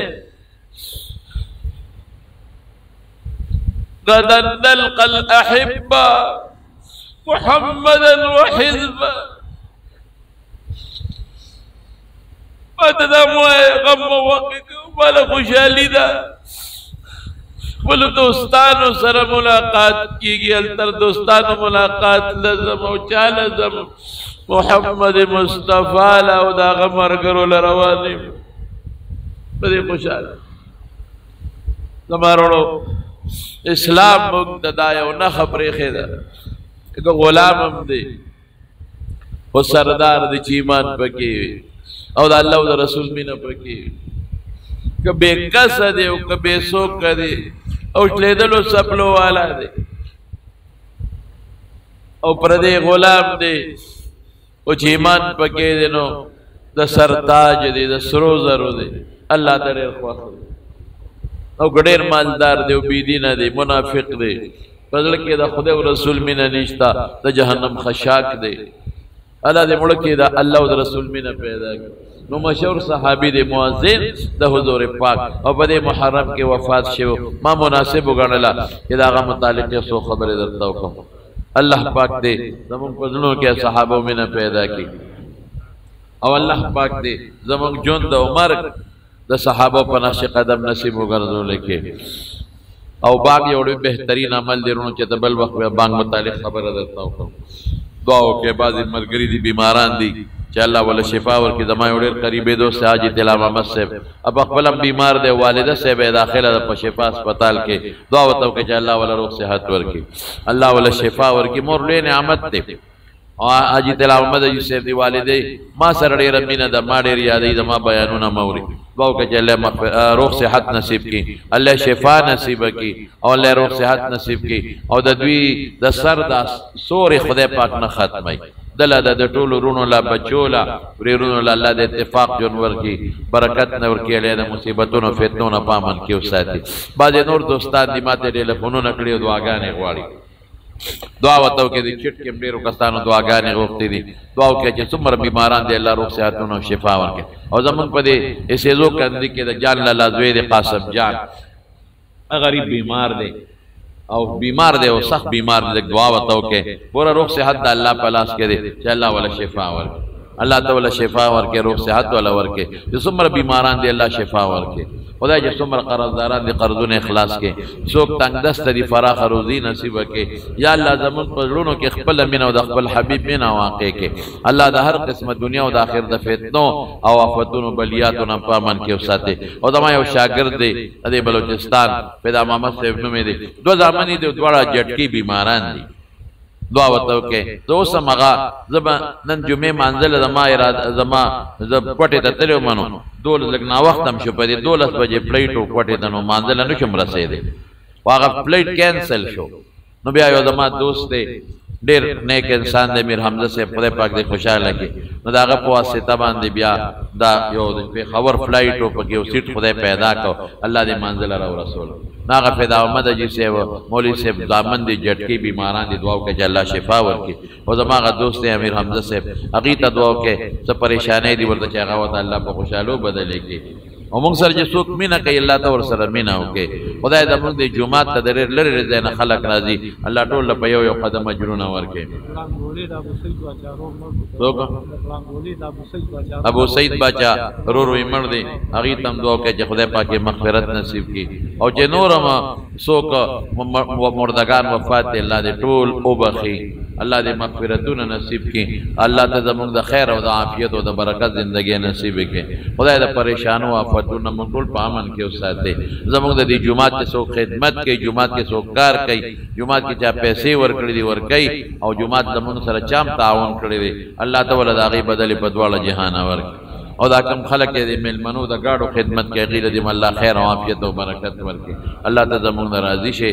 غدا نلقى الأحبة محمدا وحزبا ما ته دا مو غم وقت ماله خوشحالي ده خپل دوستانو سره ملاقات کیږي التر دوستانو ملاقات لازم او چا لازم محمد مصطفی له او دا غمرګرو لرواني په دې خوشاله زمارو اسلام موږ د دا یو نه خبرې خېده که غلام هم دی او سردار دی چې ایمان پکې او د الله او د رسول مینه پکې که بے کس دی او که بے سوک دی او لیدلو سپلو والا دی او پردی غلام دی او چې ایمان پکې دی نو د سرتاج دی د سرو زرو دی الله ته ډېر خوښ او ډېر مالدار دی او بېدینه دی منافق دی په زړه کې د خدای او رسول مینه نشته د جهنم خشاک دی الله دې مړه کې د الله او د رسول مینه پیدا کړي نو مشهور صحابي دی مؤذن د حضور پاک او په دې محرم کې وفات شو ما مناسب وګڼله چې د هغه متعلق یو څو خبرې درته وکړم الله پاک دې زموږ په زړونو کې صحابه مینه پیدا کړي او الله پاک دې زموږ ژوند او مرګ د صحابه په نقش قدم نصیب وګرځولې کې او باغ یو ډېر بهترین عمل دی ورونو چې د بل وخت باغ متعلق خبره درته وکړم دعا وکړئ بعضې ملګري دي بیماران دي چې الله ولا شفا ورکړي زما یو ډېر قریبې دوست حاجي طلا محمد صاحب اب خپل هم بیمار دی والده صاحب یې داخله ده په شفا اسپتال کې دعا ورته وکړئ چې الله ولا روغ صحت ورکړي الله ولا شفا ورکړي مور لوی نعمت دی او حاجي طلا محمد صاحب دی والدې ما سره ډېره مینه ده ما ډېر یادوي زما بیانونه مه اوري دعا وکړئ چې الله روغ صحت نصیب کړي الله شفا نصیب کړي او الله روغ صحت نصیب کړي او د دوی د سر د سورې خدای پاک نه ختموي دله د ټولو رونو لا بچو لا ورېرونو لا الله د اتفاق ژوند ورکړي برکت نه ورکړي الله د مصیبتونو فتنو نه په امن کې وساتي بعضې نور دوستان دي ما ته ټلیفونونه کړي او دعاګانې غواړي دعا ورته وکړئ د چټ کې ډېرو کسانو دعاګانې غوښتې دي دعا وکړئ چې څومره بیماران دي الله روغ صحتونه او شفا ورکړي او زمونږ په دې اسیزو کندي کې د جان لالا زوی دی قاسم جان غریب بیمار دی او بیمار دی او سخت بیمار دی دعا ورته وکړئ پوره روغ صحت د الله په لاس کې دی چې الله ولا شفا ورکړي الله تعالی شفا ورکړي روغ صحت ولا ورکړي چې څومره بیماران دي الله شفا ورکړي خدای چې څومره قرضداران دي قرضونه اخلاص کې څوک تنگ دست دي فراخ روزي نصیب کړي یا الله زموږ په زړونو کې خپل مینه او د خپل حبیب مینه واقع کې الله د هر قسمه دنیا او د آخرت د فتنو او آفتونو بلیاتو نه په امن کې وساتي او زما یو شاګرد دی د بلوچستان پیدا محمد صاحب نوم دی دو ځامنې دي دواړه جټکي بیماران دي دعا ورته وکړئ زه اوس هم هغه زه به نن جمعې مانځله زما زه کوټې ته تللی وم نو لږ ناوخته هم شو په دې 12 بجې فلایټ و کوټې ته نو مانځله نه شم رسېدی خو هغه فلایټ کینسل شو نو بیا یو زما دوست دی ډېر نیک انسان دی میر حمزه صاحب خدای پاک دې خوشحاله کړي نو د هغه په واسطه باندې بیا دا یو د پېښور فلایټ و پکې یو سیټ خدای پیدا کړو الله دې منزله راورسولو نو هغه فدا احمد حاجي صاحب مولوي صاحب زامن دي جټکي بیماران دي دعا وکړئ چې الله شفا ورکړي او زما هغه دوست دی امیر حمزه صاحب هغې ته دعا وکړئ څه پریشانۍ دي ورته چې هغه ورته الله په خوشحالو بدلې کړي او موږ سره چې څوک مینه کوي الله ته ورسره مینه وکړي خدای زموږ د جومات ته د ډېر لرې ځای نه خلک راځي الله ټول له په یو یو قدم اجرونه ورکړي ابو سعید باچا ورور یې مړ دی هغې ته هم دعا وکړئ چې خدای پاک یې مغفرت نصیب کړي او چې نور هم څوک مردگان وفات دی الله دې ټول وبخي الله دې مغفرتونه نصیب کړي الله ته زموږ د خیر او د عافیت او د برکت زندګي نصیب کړي خدای د پریشانو آفتونه موږ ټول په امن کې وساتي زموږ د دې جومات کې څوک خدمت کوي جومات کې څوک کار کوي جومات کې چا پیسې ورکړي دي ورکوي او جومات زموږ سره چا هم تعاون کړی دی الله تعالی د هغې بدلې په دواړه جهان ورکړي او دا کم خلک یې د میلمنو د ګاډو خدمت کوي هغې له دې الله خیر او عافیت او برکت ورکړي الله ته زموږ نه راضي شي